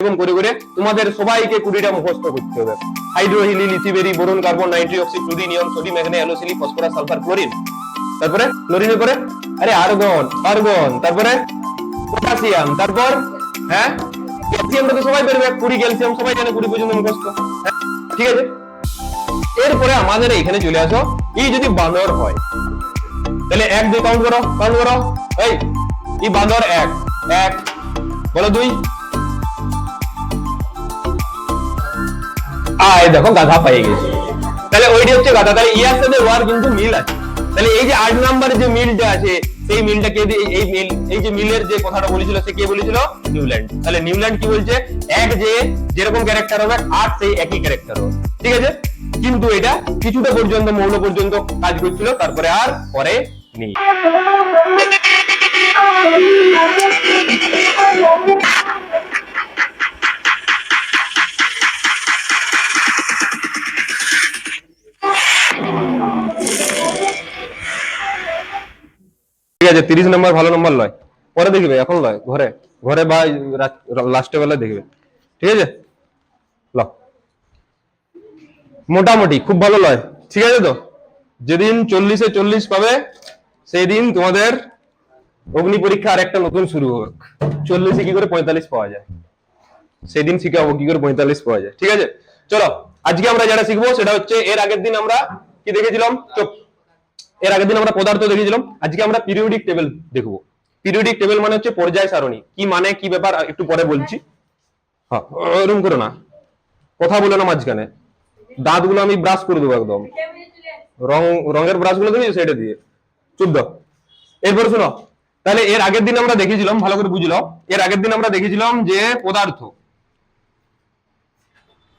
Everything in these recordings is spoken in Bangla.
এরকম করে করে তোমাদের সবাইকে 20টা মুখস্থ করতে হবে। হাইড্রোহিলি, লিথিবেরি, boron, carbon, nitric oxide, chlorine, neon, sodium, magnesium, অ্যালুসিলিক, ফসফরাস, সালফার, ক্লোরিন। তারপরে ক্লোরিনের পরে আরে আর্গন, আর্গন, তারপরে পটাশিয়াম, তারপর হ্যাঁ ক্যালসিয়ামটা তো সবাই পারবে, 20 ক্যালসিয়াম সবাই জানে, 20 পর্যন্ত মুখস্থ। হ্যাঁ ঠিক আছে। এরপরে আমাদের এখানে চলে আসো, এই যদি বাঁদর হয় তাহলে 1 2 কাউন্ট করো, কাউন্ট করো। এই বাঁদর 1 1 বলো 2। দেখো গাধা পেয়ে গেছে, তাহলে ওইটা হচ্ছে গাধা। তাহলে ইয়ার সাথে ওয়ার কিন্তু মিল আছে। তাহলে এই যে 8 নম্বরে যে মিলটা আছে সেই মিলটা কে, এই যে মিলের যে কথাটা বলেছিল সে কে বলেছিল? নিউল্যান্ড। তাহলে নিউল্যান্ড কি বলছে? এক যে যেরকম ক্যারেক্টার হবে 8 সেই একই ক্যারেক্টার হবে, ঠিক আছে। কিন্তু এটা কিছুটা পর্যন্ত মৌল পর্যন্ত কাজ করছিল, তারপরে আর করে নি। ঠিক আছে, 30 নম্বর ভালো নম্বর লয়, পরে দেখবে, এখন লয়, ঘরে ঘরে বা লাস্টে বেলা দেখবে, ঠিক আছে। ল মোটামুটি খুব ভালো লয়, ঠিক আছে। তো যেদিন 40-এ 40 পাবে সেই দিন তোমাদের অগ্নি পরীক্ষা আর একটা নতুন শুরু হোক। 40-এ কি করে 45 পাওয়া যায় সেই দিন শিখাবো কি করে 45 পাওয়া যায়, ঠিক আছে। চলো আজকে আমরা যেটা শিখবো সেটা হচ্ছে, এর আগের দিন আমরা কি দেখেছিলাম? এর আগের দিন আমরা পদার্থ দেখেছিলাম, আজকে আমরা পিরিয়ডিক টেবিল দেখবো। পিরিয়ডিক টেবিল মানে হচ্ছে পর্যায় সারণী। কি মানে, কি ব্যাপার একটু পরে বলছি। হ্যাঁ এরকম করো না, কথা বলো না মাঝখানে। দাঁতগুলো আমি ব্রাশ করে দেবো একদম, রঙের ব্রাশ গুলো দিবি সেটা দিয়ে 14। এরপর শোনো, তাহলে এর আগের দিন আমরা দেখেছিলাম, ভালো করে বুঝলো, এর আগের দিন আমরা দেখেছিলাম যে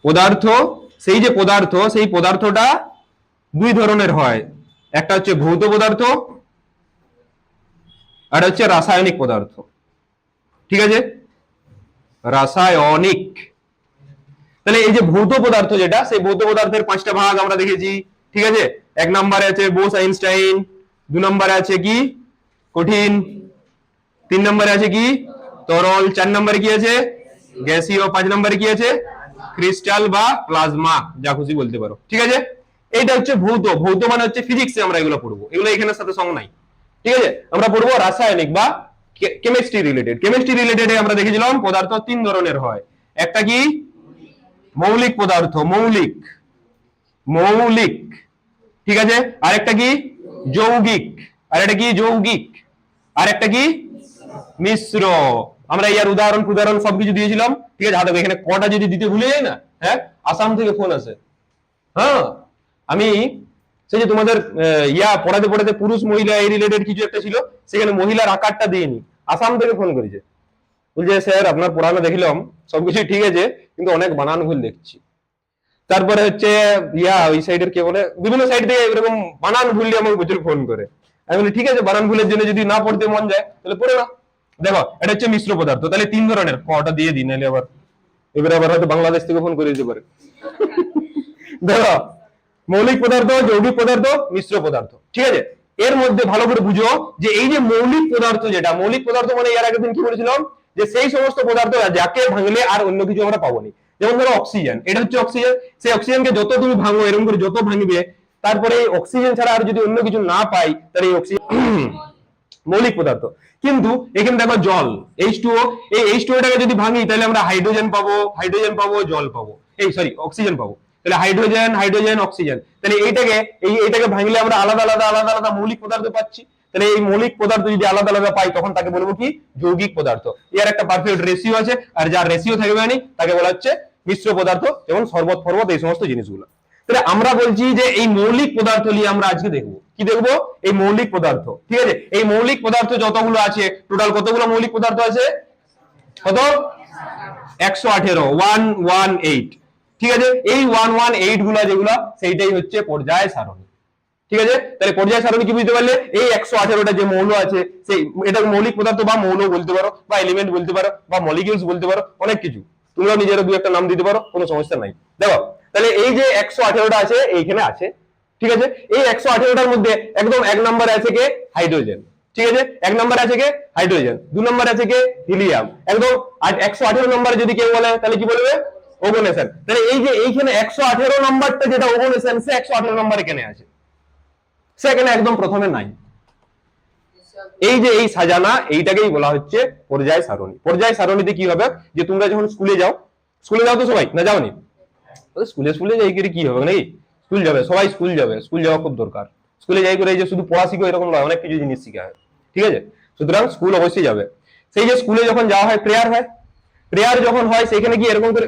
পদার্থ সেই যে পদার্থ, সেই পদার্থটা 2 ধরনের হয়। একটা হচ্ছে ভৌত পদার্থ আর হচ্ছে রাসায়নিক পদার্থ, ঠিক আছে। রাসায়নিক। তাহলে এই যে ভৌত পদার্থ যেটা, সেই ভৌত পদার্থের 5টা ভাগ আমরা দেখেছি, ঠিক আছে। 1 নম্বরে আছে বোস আইনস্টাইন, 2 নম্বরে আছে কি কঠিন, 3 নম্বরে আছে কি তরল, 4 নম্বরে কি আছে গ্যাসীয়, 5 নম্বরে কি আছে ক্রিস্টাল বা প্লাজমা, যা খুশি বলতে পারো, ঠিক আছে। এইটা হচ্ছে ভৌত। ভৌত মানে হচ্ছে ফিজিক্সে আমরা এগুলো পড়বো, এগুলো এখানের সাথে সঙ্গ নাই, ঠিক আছে। আমরা পড়বো রাসায়নিক বা কেমিস্ট্রি রিলেটেড। কেমিস্ট্রি রিলেটেডে আমরা দেখেছিলাম পদার্থ 3 ধরনের হয়। একটা কি মৌলিক পদার্থ, মৌলিক, মৌলিক, ঠিক আছে। আরেকটা কি যৌগিক, আরেকটা কি যৌগিক, আরেকটা কি মিশ্র। আমরা ইয়ার উদাহরণ সবকিছু দিয়েছিলাম, ঠিক আছে। হাতে এখানে কটা যদি দিতে ভুলে যাই না, হ্যাঁ আসাম থেকে ফোন আসে। হ্যাঁ আমি সেই যে তোমাদের পড়াতে পড়াতে পুরুষ মহিলা এই রিলেটেড কিছু একটা ছিল, সেখানে মহিলার আকারটা দিইনি, আসাম থেকে ফোন করেছে, বলছে স্যার আপনার পড়ানো দেখলাম সবকিছু ঠিক আছে কিন্তু অনেক বানান ভুল দেখছি। তারপরে হচ্ছে ওই সাইডের কে বলে, বিভিন্ন সাইড থেকে এরকম বানান ভুল দিয়ে আমাকে প্রচুর ফোন করে। আমি বলি ঠিক আছে, বানান ভুলের জন্য যদি না পড়তে মন যায় তাহলে পড়ে না। দেখো এটা হচ্ছে মিশ্র পদার্থ, তাহলে 3 ধরনের, কটা দিয়ে দিই নাহলে আবার হয়তো বাংলাদেশ থেকে ফোন করে দিতে পারে। দেখো মৌলিক পদার্থ, যৌগিক পদার্থ, মিশ্র পদার্থ, ঠিক আছে। এর মধ্যে ভালো করে বুঝো যে এই যে মৌলিক পদার্থ, যেটা মৌলিক পদার্থ মানে এর আগের দিন কি বলেছিলাম, যে সেই সমস্ত পদার্থ যাকে ভাঙলে আর অন্য কিছু আমরা পাবো না। যেমন ধরো অক্সিজেন, এটা হচ্ছে অক্সিজেন, সেই অক্সিজেনকে যত তুমি ভাঙো এরকম করে যত ভাঙবে, তারপরে এই অক্সিজেন ছাড়া আর যদি অন্য কিছু না পাই তাহলে এই অক্সিজেন মৌলিক পদার্থ। কিন্তু এখানে দেখো জল, H2O, এই H2O-টাকে যদি ভাঙি তাহলে আমরা হাইড্রোজেন পাবো, জল পাবো, অক্সিজেন পাবো। তাহলে হাইড্রোজেন অক্সিজেন, তাহলে এইটাকে ভাঙলে আমরা আলাদা আলাদা মৌলিক পদার্থ পাচ্ছি। তাহলে এই মৌলিক পদার্থ যদি আলাদা আলাদা পাই তখন তাকে বলবো কি যৌগিক পদার্থ। এর একটা পারফেক্ট রেশিও আছে, আর যার রেশিও থাকবে না তাকে বলা হচ্ছে মিশ্র পদার্থ, যেমন শরবত ফরবত এই সমস্ত জিনিসগুলো। তাহলে আমরা বলছি যে এই মৌলিক পদার্থ নিয়ে আমরা আজকে দেখবো, কি দেখবো এই মৌলিক পদার্থ, ঠিক আছে। এই মৌলিক পদার্থ যতগুলো আছে, টোটাল কতগুলো মৌলিক পদার্থ আছে, কত 118, 118, ঠিক আছে। এই 118 গুলা যেগুলা সেইটাই হচ্ছে পর্যায় সারণী, ঠিক আছে। তাহলে পর্যায় সারণী কি বুঝতে পারলে, এই 118টা যে মৌল আছে সেই এটা মৌলিক পদার্থ বা মৌল বলতে পারো, বা এলিমেন্ট বলতে পারো, বা মলিকিউলস বলতে পারো, অনেক কিছু তোমরা নিজেরা 2 একটা নাম দিতে পারো, কোনো সমস্যা নাই। দেখো তাহলে এই যে 118টা আছে এইখানে আছে, ঠিক আছে। এই 118টার মধ্যে একদম 1 নম্বরে আছে কে হাইড্রোজেন, ঠিক আছে, 1 নম্বরে আছে কে হাইড্রোজেন, 2 নম্বরে আছে কে হিলিয়াম, একদম 118 নম্বরে যদি কেউ বলে তাহলে কি বলবে ওগোনেশন। তাহলে এই যে এইখানে 118 নম্বরটা যেটা ওগোনেশন সে 118 নম্বরে কেন আছে, সে এখানে একদম প্রথমে নাই। এই যে এই সাজানা এইটাকেই বলা হচ্ছে পর্যায় সারণী। পর্যায় সারণীতে কি হবে যে তোমরা যখন স্কুলে যাও তো সবাই না যাওনি, স্কুলে যাই করে কি হবে নাকি, স্কুল যাবে সবাই, স্কুল যাবে, স্কুল যাওয়া খুব দরকার। স্কুলে যাই করে এই যে শুধু পড়া শিখো এরকম নয়, অনেক কিছু জিনিস শিখা হয়, ঠিক আছে। সুতরাং স্কুল অবশ্যই যাবে। সেই যে স্কুলে যখন যাওয়া হয় প্রেয়ার হয়, প্রেয়ার যখন হয় সেখানে কি এরকম করে,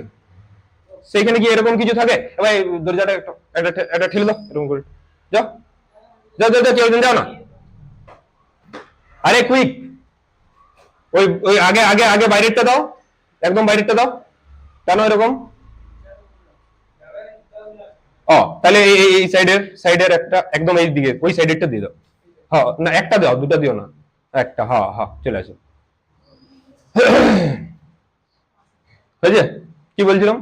সেখানে কি এরকম কিছু থাকে ভাই দরজাটা একটা ঠেলে দাও এরকম করে, যাও যাও যাও যাও, কেউ যাও না, আরে কুইক, ওই ওই আগে আগে আগে বাইরেরটা দাও, একদম বাইরেরটা দাও, কেন এরকম? ও তাহলে এই সাইডের একটা একদম এই দিকে ওই সাইডেরটা দিয়ে দাও। হ্যাঁ না একটা দাও, দুটা দিও না, একটা। হ্যাঁ হ্যাঁ চলে আসো, হয়েছে। কি বলছিলাম,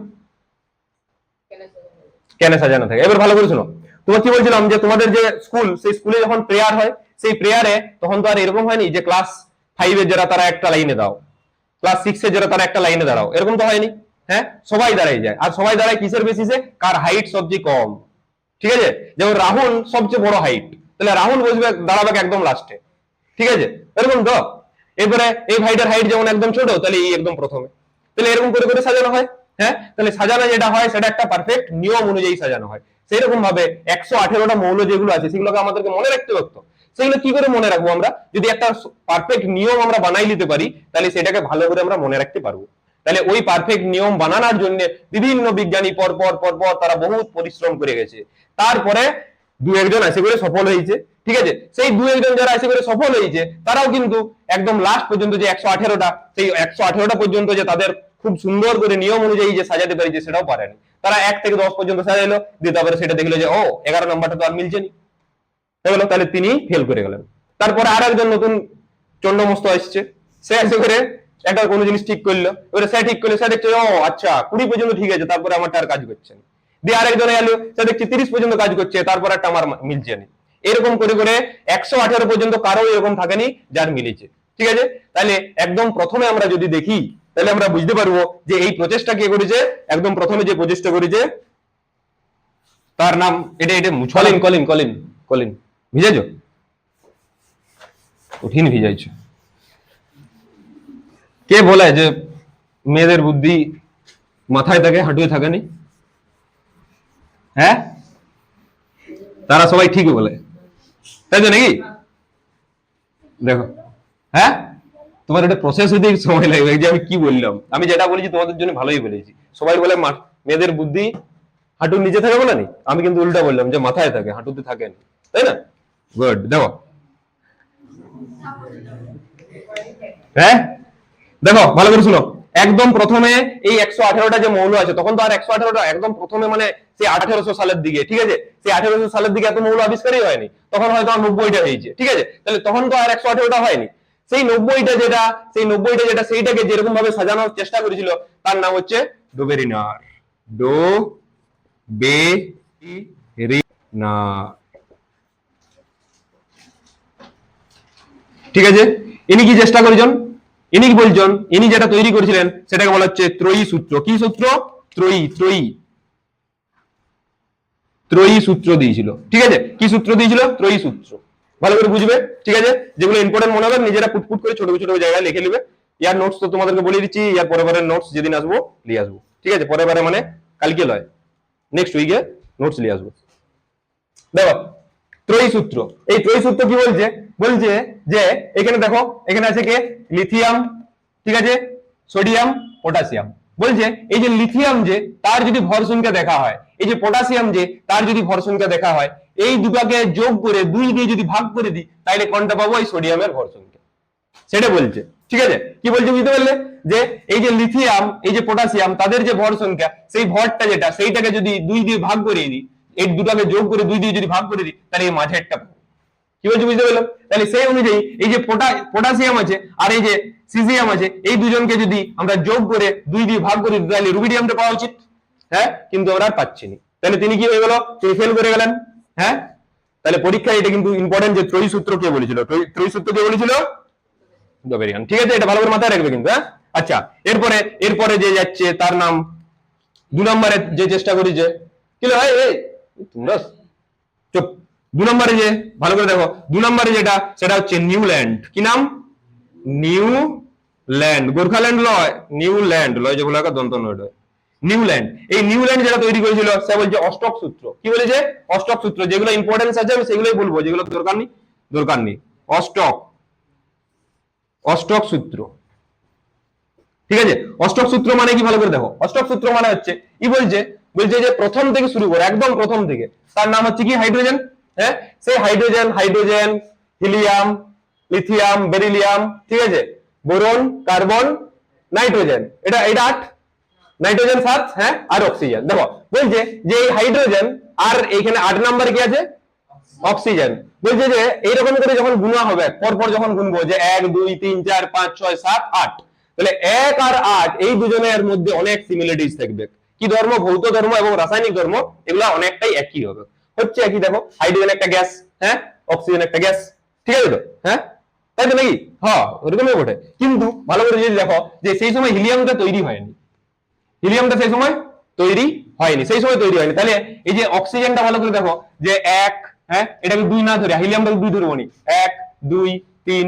কেন সাজানো থাকে, এবার ভালো করে শোনো। তোমার কি বলছিলাম যে তোমাদের যে স্কুল, সেই স্কুলে যখন প্রেয়ার হয় সেই প্রেয়ারে তখন তো আর এরকম হয়নি যে ক্লাস 5 এর যারা তারা একটা লাইনে দাও, ক্লাস 6 এর যারা তারা একটা লাইনে দাঁড়াও, এরকম তো হয়নি। হ্যাঁ সবাই দাঁড়ায় যায়, আর সবাই দাঁড়ায় কিসের বেসিসে, কার হাইট সবচেয়ে কম, ঠিক আছে। যেমন রাহুল সবচেয়ে বড় হাইট, তাহলে রাহুল বসবে দাঁড়াবে একদম লাস্টে, ঠিক আছে, এরকম তো। এরপরে এই ভাইটার হাইট যেমন একদম ছোট, তাহলে এই একদম প্রথমে, তাহলে এরকম করে করে সাজানো হয়। হ্যাঁ তাহলে সাজানো যেটা হয় সেটা একটা পারফেক্ট নিয়ম অনুযায়ী সাজানো হয়। সেই রকম ভাবে 118টা মৌল যেগুলো আছে সেগুলোকে আমাদেরকে মনে রাখতে হতো। সেগুলো কি করে মনে রাখবো আমরা, যদি একটা পারফেক্ট নিয়ম আমরা বানাই নিতে পারি তাহলে সেটাকে ভালো করে আমরা মনে রাখতে পারবো। তাহলে ওই পারফেক্ট নিয়ম বানানোর জন্য বিভিন্ন বিজ্ঞানী পর পর পর পর তারা বহুত পরিশ্রম করে গেছে, তারপরে দু একজন এসে করে সফল হয়েছে, ঠিক আছে। সেই দু একজন যারা এসে করে সফল হয়েছে তারাও কিন্তু একদম লাস্ট পর্যন্ত যে 118টা, সেই 118টা পর্যন্ত যে তাদের খুব সুন্দর করে নিয়ম অনুযায়ী যে সাজাতে পারি সেটাও পারেনি। তারা 1 থেকে 10 পর্যন্ত সাজাইলো, দিয়ে তারপরে সেটা দেখলো যে ও 11 নম্বরটা তো আর মিলছে নি, তাহলে তিনি ফেল করে গেলেন। তারপরে আর একজন নতুন চন্ডমস্ত আসছে, সে এসে করে একটা কোনো জিনিস ঠিক করলো, এবারে সে ঠিক করলো, সে দেখছে ও আচ্ছা 20 পর্যন্ত ঠিক আছে, তারপরে আমারটা আর কাজ করছে না। দিয়ে আরেকজন এলো, সে দেখছে 30 পর্যন্ত কাজ করছে, তারপর একটা আমার মিলছে না। এরকম করে করে 118 পর্যন্ত কারো এরকম থাকেনি যার মিলেছে, ঠিক আছে। তাহলে একদম প্রথমে আমরা যদি দেখি তাহলে আমরা বুঝতে পারবো যে এই প্রচেষ্টা কে করেছে। একদম প্রথমে যে প্রচেষ্টা করেছে তার নাম এটা কলিন কলিন কলিন কলিন ভিজাইছো, কঠিন ভিজাইছো। কে বলে যে মেয়েদের বুদ্ধি মাথায় থাকে হাঁটুয়ে থাকে নি? হ্যাঁ তারা সবাই ঠিক বলে, তাই তো নাকি? দেখো হ্যাঁ তোমার এটা প্রসেস হতে সময় লাগবে, যে আমি কি বললাম, আমি যেটা বলেছি তোমাদের জন্য ভালোই বলেছি। সবাই বলে মেয়েদের বুদ্ধি হাঁটুর নিচে থাকে বলে নি, আমি কিন্তু উল্টা বললাম যে মাথায় থাকে হাঁটুতে থাকে না, তাই না? গুড। দেখো হ্যাঁ দেখো ভালো করে শুনো। একদম প্রথমে এই 118টা যে মৌল আছে, তখন তো আর 118টা একদম প্রথমে মানে সেই 1800 সালের দিকে, ঠিক আছে। সেই 1800 সালের দিকে এত মৌল আবিষ্কারই হয়নি, তখন হয়তো 90টা হয়েছে, ঠিক আছে। তাহলে তখন তো আর 118টা হয়নি। সেই 90টা যেটা সেইটাকে যেরকম ভাবে সাজানোর চেষ্টা করেছিল তার নাম হচ্ছে ডোবেরিনার, ডোবেরিনার, ঠিক আছে। ইনি কি চেষ্টা করেছেন, ইনি কি বলছেন, ইনি যেটা তৈরি করেছিলেন সেটাকে বলা হচ্ছে ত্রয়ী সূত্র। কি সূত্র? ত্রয়ী ত্রয়ী ত্রয়ী সূত্র দিয়েছিল, ঠিক আছে। কি সূত্র দিয়েছিল? ত্রয়ী সূত্র। ভালো করে বুঝবে, ঠিক আছে। যেগুলো ইম্পর্টেন্ট মনে হবে নিজেরা পুটপুট করে ছোট ছোট জায়গায় লিখে নেবে। ইয়ার নোটস তো তোমাদেরকে বলে দিচ্ছি, ইয়ার পরের বারের নোটস যেদিন আসবো নিয়ে আসবো, ঠিক আছে। পরের বারে মানে কালকে লয়, নেক্সট উইকে নোটস নিয়ে আসবো। দেখো ত্রয়ী সূত্র, এই ত্রয়ী সূত্র কি বলছে, বলছে যে এখানে দেখো এখানে আছে কে লিথিয়াম, ঠিক আছে, সোডিয়াম, পটাশিয়াম। বলছে এই যে লিথিয়াম যে তার যদি ভর সংখ্যা দেখা হয়, এই যে পটাশিয়াম যে তার যদি ভর সংখ্যা দেখা হয়, এই দুটাকে যোগ করে 2 দিয়ে যদি ভাগ করে দিই তাহলে কোনটা পাবো? এই সোডিয়ামের ভর সংখ্যা, সেটা বলছে, ঠিক আছে। কি বলছে বুঝতে পারলে? যে এই যে লিথিয়াম এই যে পটাশিয়াম তাদের যে ভর সংখ্যা, সেই ভরটা যেটা সেইটাকে যদি 2 দিয়ে ভাগ করে দিই, এই দুটাকে যোগ করে 2 দিয়ে যদি ভাগ করে দিই তাহলে এই মাঝেরটা পাবো। কি বলছে বুঝতে পারলাম? তাহলে সেই অনুযায়ী এই যে পটাশিয়াম আছে আর এই যে সিজিয়াম আছে, এই দুজনকে যদি আমরা যোগ করে 2 দিয়ে ভাগ করি তাহলে রুবিডিয়ামটা পাওয়া উচিত। হ্যাঁ কিন্তু আমরা আর পাচ্ছি না, তাহলে তিনি কি হয়ে গেল? তিনি ফেল করে গেলেন। হ্যাঁ তাহলে পরীক্ষায় এটা কিন্তু ইম্পর্টেন্ট যে ত্রয়ী সূত্র কে বলেছিল, ত্রয়ী সূত্র কে বলেছিল, ডবেরিয়ান। ঠিক আছে, এটা ভালো করে মাথায় রাখবে কিন্তু। হ্যাঁ, আচ্ছা, এরপরে এরপরে যে যাচ্ছে তার নাম 2 নম্বরে যে চেষ্টা করেছে, কি হলো এই তোমরা চুপ। 2 নম্বরে যে ভালো করে দেখো, 2 নম্বরে যেটা সেটা হচ্ছে নিউল্যান্ড। কি নাম? নিউল্যান্ড। গোর্খাল্যান্ড লয়, নিউল্যান্ড লয়, যে বলা দন্ত নয়, নিউল্যান্ড। এই নিউল্যান্ড যেটা তৈরি করেছিল সে বলছে অষ্টক সূত্র। কি বলেছে? অষ্টক সূত্র। যেগুলো ইম্পর্টেন্স আছে আমি সেগুলোই বলবো, যেগুলো দরকার নেই। অষ্টক, অষ্টক সূত্র। ঠিক আছে, অষ্টক সূত্র মানে কি ভালো করে দেখো। অষ্টক সূত্র মানে হচ্ছে কি বলছে, বলছে যে প্রথম থেকে শুরু করে, একদম প্রথম থেকে, তার নাম হচ্ছে কি হাইড্রোজেন। হ্যাঁ, সেই hydrogen, hydrogen, helium, lithium, beryllium, ঠিক আছে, বোরন, কার্বন, নাইট্রোজেন, এটা 8, নাইট্রোজেন 7, হ্যাঁ, আর অক্সিজেন। দেখো বলছে যে এই হাইড্রোজেন আর এইখানে 8 নাম্বার কি আছে? অক্সিজেন। বলছে যে এইরকম করে যখন গুণা হবে, পরপর যখন গুনবো, যে 1 2 3 4 5 6 7 8, তাহলে 1 আর 8 এই দুজনের মধ্যে অনেক সিমিলারিটিস থাকবে। কি ধর্ম? ভৌত ধর্ম এবং রাসায়নিক ধর্ম, এগুলো অনেকটাই একই হবে, হচ্ছে একই। দেখো হাইড্রোজেন একটা গ্যাস, হ্যাঁ, অক্সিজেন একটা গ্যাস, ঠিক আছে তো? হ্যাঁ, তাই তো নাকি? হ্যাঁ, ওরকমই বটে। কিন্তু ভালো করে যদি দেখো যে সেই সময় হিলিয়ামটা তৈরি হয়নি, হিলিয়ামটা সেই সময় তৈরি হয়নি, সেই সময় তৈরি হয়নি। তাহলে এই যে অক্সিজেনটা ভালো করে দেখো, যে 1, হ্যাঁ, এটাকে 2 না ধরে হিলিয়ামটাকে 2 ধরবো নি, 1 2 3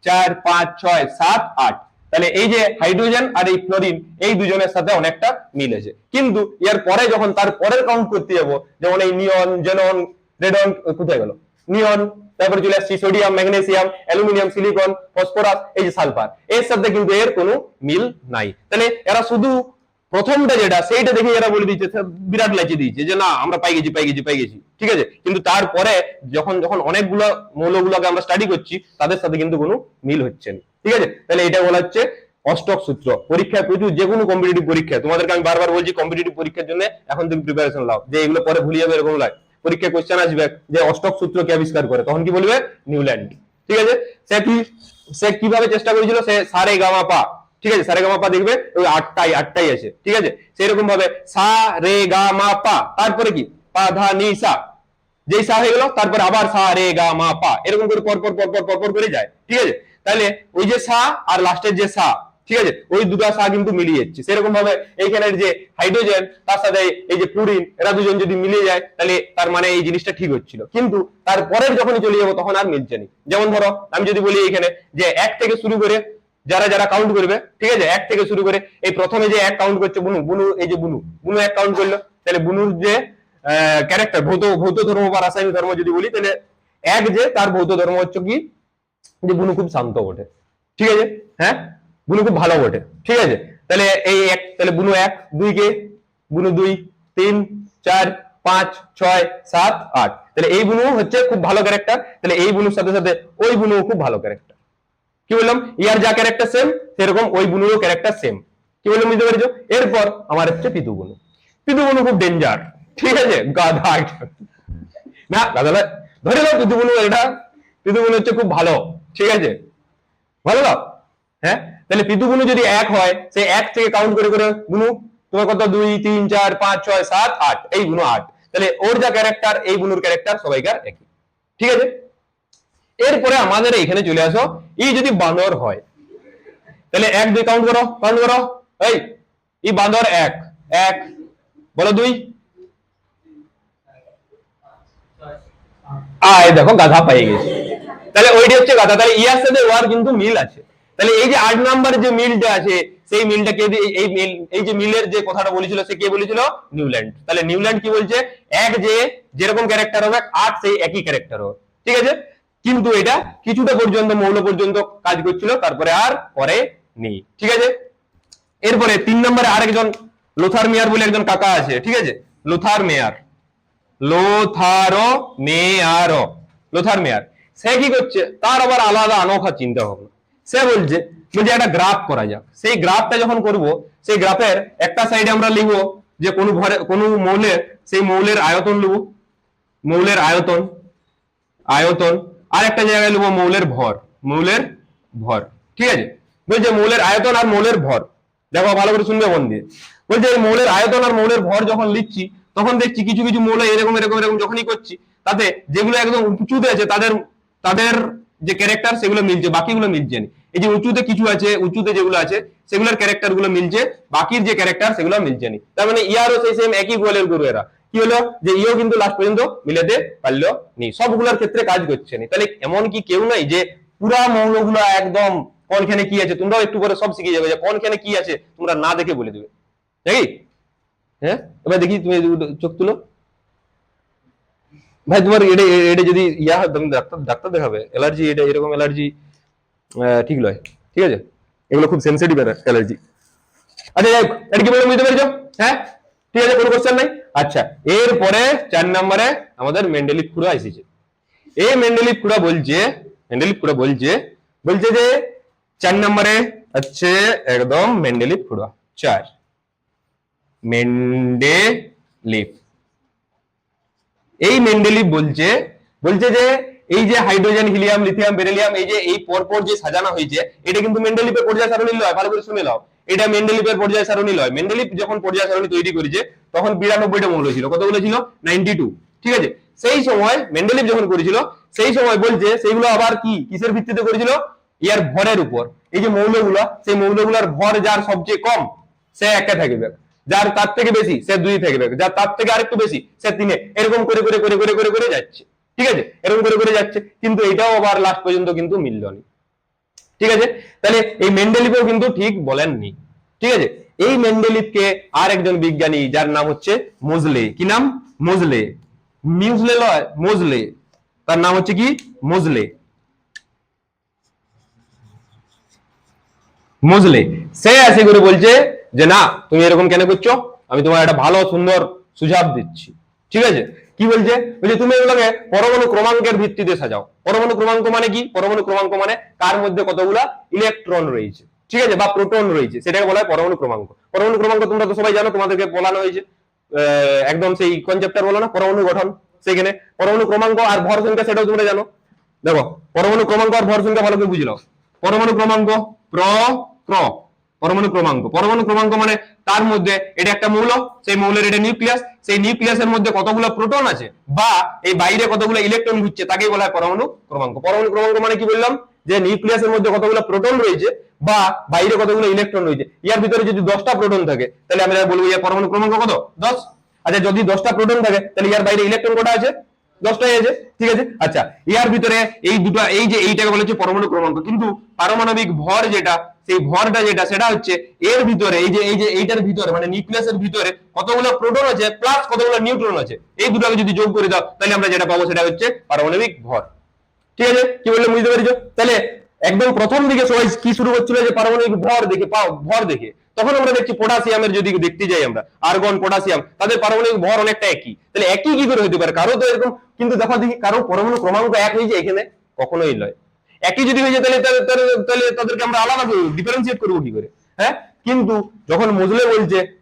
4 5 6 7 8। তাহলে এই যে হাইড্রোজেন আর এই ফ্লোরিন, এই দুজনের সাথে অনেকটা মিল আছে। কিন্তু এর পরে যখন তার পরের কাউন্ট করতে যাবো, যেমন এই নিয়ন, জেনন, রেডন, কোথায় গেল নিয়ন, তারপরে চলে আসছি sodium, magnesium, aluminium, silicon, phosphorus, এই যে সালফার, এর সাথে কিন্তু এর কোনো মিল নাই। তাহলে এরা শুধু প্রথমটা যেটা সেইটা দেখে এরা বলে দিচ্ছে, বিরাট লাইচে দিয়েছে যে না আমরা পাই গেছি, ঠিক আছে। কিন্তু তারপরে যখন যখন অনেকগুলো মৌলগুলোকে আমরা স্টাডি করছি, তাদের সাথে কিন্তু কোনো মিল হচ্ছে না। ঠিক আছে, তাহলে এটা বলা হচ্ছে অষ্টক সূত্র। পরীক্ষায় প্রচুর, যে কোনো কম্পিটিটিভ পরীক্ষা, তোমাদেরকে আমি বারবার বলছি কম্পিটিটিভ পরীক্ষার জন্য এখন তুমি প্রিপারেশন নাও, যে এগুলো পরে ভুলে যাবে এরকম লাগে। পরীক্ষায় কোশ্চেন আসবে যে অষ্টক সূত্র কে আবিষ্কার করে, তখন কি বলবে? নিউল্যান্ড। ঠিক আছে, সে কিভাবে চেষ্টা করেছিল? সে সারে গামা পা, ঠিক আছে, সারে গামা পা দেখবে ওই 8টাই আছে। ঠিক আছে, সেরকম ভাবে সা রে গা মা পা, তারপরে কি পা ধা নি সা, যেই সা হয়ে গেল তারপরে আবার সা রে গা মা পা, এরকম করে পর করে যায়। ঠিক আছে, তাহলে ওই যে সা আর লাস্টের যে সা, ঠিক আছে, ওই দুটো সা কিন্তু মিলিয়ে যাচ্ছে। সেরকম ভাবে এইখানের যে হাইড্রোজেন তার সাথে এই যে ক্লোরিন, এরা দুজন যদি মিলে যায়, তাহলে তার মানে এই জিনিসটা ঠিক হচ্ছিল। কিন্তু তারপরের যখনই চলে যাবো তখন আর মিলছে না। যেমন ধরো আমি যদি বলি এখানে যে 1 থেকে শুরু করে যারা যারা কাউন্ট করবে, ঠিক আছে, 1 থেকে শুরু করে এই প্রথমে যে 1 কাউন্ট করছে বুনু, এই যে বুনু 1 কাউন্ট করলো, তাহলে বুনুর যে ক্যারেক্টার, ভৌত ধর্ম বা রাসায়নিক ধর্ম যদি বলি, তাহলে 1 যে তার ভৌত ধর্ম হচ্ছে কি, যে বুনু খুব শান্ত বটে। ঠিক আছে, হ্যাঁ, বুনু খুব ভালো বটে। ঠিক আছে, তাহলে এই 1, তাহলে বুনু 1, 2 কে বুনু 2 3 4 5 6 7 8, তাহলে এই বুনু হচ্ছে খুব ভালো ক্যারেক্টার। তাহলে এই বুনুর সাথে সাথে ওই বুনু খুব ভালো ক্যারেক্টার। কি বললাম? ইয়ার যা ক্যারেক্টার সেম, সেরকম ওই বুনুরও ক্যারেক্টার সেম। কি বললাম, বুঝতে পেরেছো? এরপর আমার হচ্ছে পিতু বুনু। পিতু বুনু খুব ডেঞ্জার। ঠিক আছে, গাধা না, গাধা ধরে নাও পিতু বুনু, এটা পিতু বুনু হচ্ছে খুব ভালো। ঠিক আছে, ভালো দাও। হ্যাঁ, তাহলে পিতু বুনু যদি 1 হয়, সেই 1 থেকে কাউন্ট করে করে বুনু তোমার কত 2 3 4 5 6 7 8, এই বুনু 8। তাহলে ওর যা ক্যারেক্টার, এই বুনুর ক্যারেক্টার সবাইকার একই। ঠিক আছে, এরপরে আমাদের এখানে চলে আসো, এই যদি বাঁদর হয়, তাহলে 1 2 কাউন্ট করো, এই বাঁদর 1 1, বলো 2, দেখো গাধা পেয়ে গেছে। তাহলে ওইটা হচ্ছে গাধা। তাহলে ইয়ার সাথে ওয়ার কিন্তু মিল আছে। তাহলে এই যে 8 নাম্বার যে মিলটা আছে, সেই মিলটা কে, এই যে মিলের যে কথাটা বলেছিল সে কে বলেছিল? নিউল্যান্ড। তাহলে নিউল্যান্ড কি বলছে? 1 যে যেরকম ক্যারেক্টার হবে, 8 সেই একই ক্যারেক্টার হবে। ঠিক আছে, কিন্তু এটা কিছুটা পর্যন্ত মৌল পর্যন্ত কাজ করছিল, তারপরে আর করে নেই। ঠিক আছে, এরপরে 3 নম্বরে আরেকজন লোথার মেয়ার বলে একজন কাকা আছে। ঠিক আছে, লোথার মেয়ার, লোথার মেয়ার, সে কি করছে? তার আবার আলাদা অনোখা চিন্তা ভাবনা। সে বলছে একটা গ্রাফ করা যাক। সেই গ্রাফটা যখন করব, সেই গ্রাফের একটা সাইডে আমরা লিখবো যে কোনো মৌলের, সেই মৌলের আয়তন লিখবো, মৌলের আয়তন, আর একটা জায়গায় লিখবো মৌলের ভর। ঠিক আছে, বলছে মৌলের আয়তন আর মৌলের ভর। দেখো ভালো করে শুনবে মন দিয়ে। বলছে মৌলের আয়তন আর মৌলের ভর যখন লিখছি, তখন দেখছি কিছু কিছু মৌল এরকম এরকম এরকম যখনই করছি, তাতে যেগুলো একদম উঁচুতে আছে তাদের তাদের যে ক্যারেক্টার সেগুলো মিলছে, বাকিগুলো মিলছে না। এই যে উঁচুতে কিছু আছে, উঁচুতে যেগুলো আছে সেগুলোর ক্যারেক্টার গুলো মিলছে, বাকির যে ক্যারেক্টার সেগুলো মিলছে না। তার মানে ইয়ারও সেই সেম একই গোলের গরু এরা। কি হলো যে ইও কিন্তু লাস্ট পর্যন্ত মিলাতে পারলো নি, সবগুলোর ক্ষেত্রে কাজ করছে না। তাহলে এমন কি কেউ নাই যে পুরা মৌলগুলো একদম কোনখানে কি আছে, তোমরাও একটু করে সব শিখে যাবে যে কোনখানে কি আছে তোমরা না দেখে বলে দেবে, নাকি? হ্যাঁ, এবার দেখি তুমি চোখ তুলো ভাই, তোমার এটা এটা যদি ইয়া হয় তুমি ডাক্তার ডাক্তার দেখাবে। অ্যালার্জি এটা এরকম অ্যালার্জি ঠিক নয়, ঠিক আছে? এগুলো খুব সেনসিটিভ অ্যালার্জি। আচ্ছা যাই হোক, এটা কি বলে বুঝতে পেরেছো? হ্যাঁ, ঠিক আছে, কোনো কোশ্চেন নাই। আচ্ছা, এরপরে 4 নম্বরে আমাদের মেন্ডেলিভ খুঁড়া এসেছে। এই মেন্ডেলিভ খুঁড়া বলছে, মেন্ডেলিভ খুঁড়া বলছে বলছে যে 4 নম্বরে হচ্ছে একদম মেন্ডেলিভ খুঁড়া 4 মেন্ডেলিভ। এই মেন্ডেলিভ বলছে বলছে যে এই যে হাইড্রোজেন, হিলিয়াম, লিথিয়াম, বেরিলিয়াম এই যে এই পরপর যে সাজানো হয়েছে, এটা কিন্তু মেন্ডেলিভের পর্যায় সারণী লয়। ভালো করে শুনে নাও, এটা মেন্ডেলিভের পর্যায় সারণী লয়। মেন্ডেলিভ যখন পর্যায় সারণী তৈরি করেছে তখন 92টা মৌল ছিল। কতগুলো ছিল? 92। ঠিক আছে, সেই সময় মেন্ডেলিভ যখন করেছিল সেই সময় বলছে সেইগুলো আবার কি কিসের ভিত্তিতে করেছিল? ইয়ার ভরের উপর। এই যে মৌলগুলো, সেই মৌলগুলোর ভর যার সবচেয়ে কম সে একে থাকবে, যার তার থেকে বেশি সে 2 থাকবে, যার তার থেকে আরেকটু বেশি সে 3, এরকম করে করে করে করে করে করে যাচ্ছে। ঠিক আছে, এরকম করে করে যাচ্ছে, কিন্তু এটাও আবার লাস্ট পর্যন্ত কিন্তু মিলল না। ঠিক আছে, তাহলে এই মেন্ডেলিভও কিন্তু ঠিক বলেননি। ঠিক আছে, এই মেন্ডেলিভকে আর একজন বিজ্ঞানী যার নাম হচ্ছে মোজলে। কি নাম? মোজলে। মিউজলে লয়, মোজলে। তার নাম হচ্ছে কি? মোজলে। মোজলে সে আসে করে বলছে যে না, তুমি এরকম কেন করছো, আমি তোমার একটা ভালো সুন্দর সুঝাব দিচ্ছি। ঠিক আছে, কি বলছে? বলছে তুমি এগুলোকে পরমাণু ক্রমাঙ্কের ভিত্তিতে সাজাও। পরমাণু ক্রমাঙ্ক মানে কি? পরমাণু ক্রমাঙ্ক মানে কার মধ্যে কতগুলা ইলেকট্রন রয়েছে, ঠিক আছে, বা প্রোটন রয়েছে, সেটাকে বলা হয় পরমাণু ক্রমাঙ্ক। পরমাণু ক্রমাঙ্ক তোমরা তো সবাই জানো, তোমাদেরকে বলানো হয়েছে একদম সেই কনসেপ্টার বলো না, পরমাণু গঠন, সেখানে পরমাণু ক্রমাঙ্ক আর ভর সংখ্যা সেটাও তোমরা জানো। দেখো, পরমাণু ক্রমাঙ্ক আর ভর সংখ্যা ভালো করে বুঝে নাও। পরমাণু ক্রমাঙ্ক ক্র পরমাণু ক্রমাঙ্ক, পরমাণু ক্রমাঙ্ক মানে তার মধ্যে এটা একটা মৌল, সেই মৌলের এটা নিউক্লিয়াস, সেই নিউক্লিয়াসের মধ্যে কতগুলো প্রোটন আছে বা এই বাইরে কতগুলো ইলেকট্রন ঘুরছে তাকেই বলা হয় পরমাণু ক্রমাঙ্ক। পরমাণু ক্রমাঙ্ক মানে কি বললাম? যে নিউক্লিয়াসের মধ্যে কতগুলো প্রোটন রয়েছে বা বাইরে কতগুলো ইলেকট্রন রয়েছে। ইয়ার ভিতরে যদি 10টা প্রোটন থাকে তাহলে আমরা বলবো ইয়ার পরমাণু ক্রমাঙ্ক কত? 10। আচ্ছা, যদি 10টা প্রোটন থাকে তাহলে ইয়ার বাইরে ইলেকট্রন কটা আছে? 10টাই আছে। ঠিক আছে, আচ্ছা, ইয়ার ভিতরে এই দুটো, এই যে এইটাকে বলা হচ্ছে পরমাণু ক্রমাঙ্ক, কিন্তু পারমাণবিক ভর যেটা, সেই ভরটা যেটা সেটা হচ্ছে এর ভিতরে এই যে এইটার ভিতরে মানে নিউক্লিয়াসের ভিতরে কতগুলো প্রোটন আছে প্লাস কতগুলো নিউট্রন আছে, এই দুটোকে যদি যোগ করে দাও তাহলে আমরা যেটা পাবো সেটা হচ্ছে পারমাণবিক ভর। ঠিক আছে, কি বললাম বুঝতে পেরেছো? তাহলে একদম প্রথম দিকে সবাই কি শুরু করছিল? যে পারমাণবিক ভর দেখে, ভর দেখে। তখন আমরা দেখছি পটাশিয়ামের যদি দেখতে যাই আমরা, আর্গন, পটাশিয়াম, তাদের পারমাণবিক ভর অনেকটা একই। তাহলে একই কি করে হতে পারে? কারো তো এরকম, কিন্তু দেখো দেখি কারো পরমাণু ক্রমাঙ্ক এক হয়েছে, এখানে কখনোই নয়। একই যদি হয়ে যায় তাহলে তাহলে তাদেরকে আমরা আলাদা ডিফারেন্সিয়েট করবো কি করে? হ্যাঁ, কিন্তু যখন মোজলে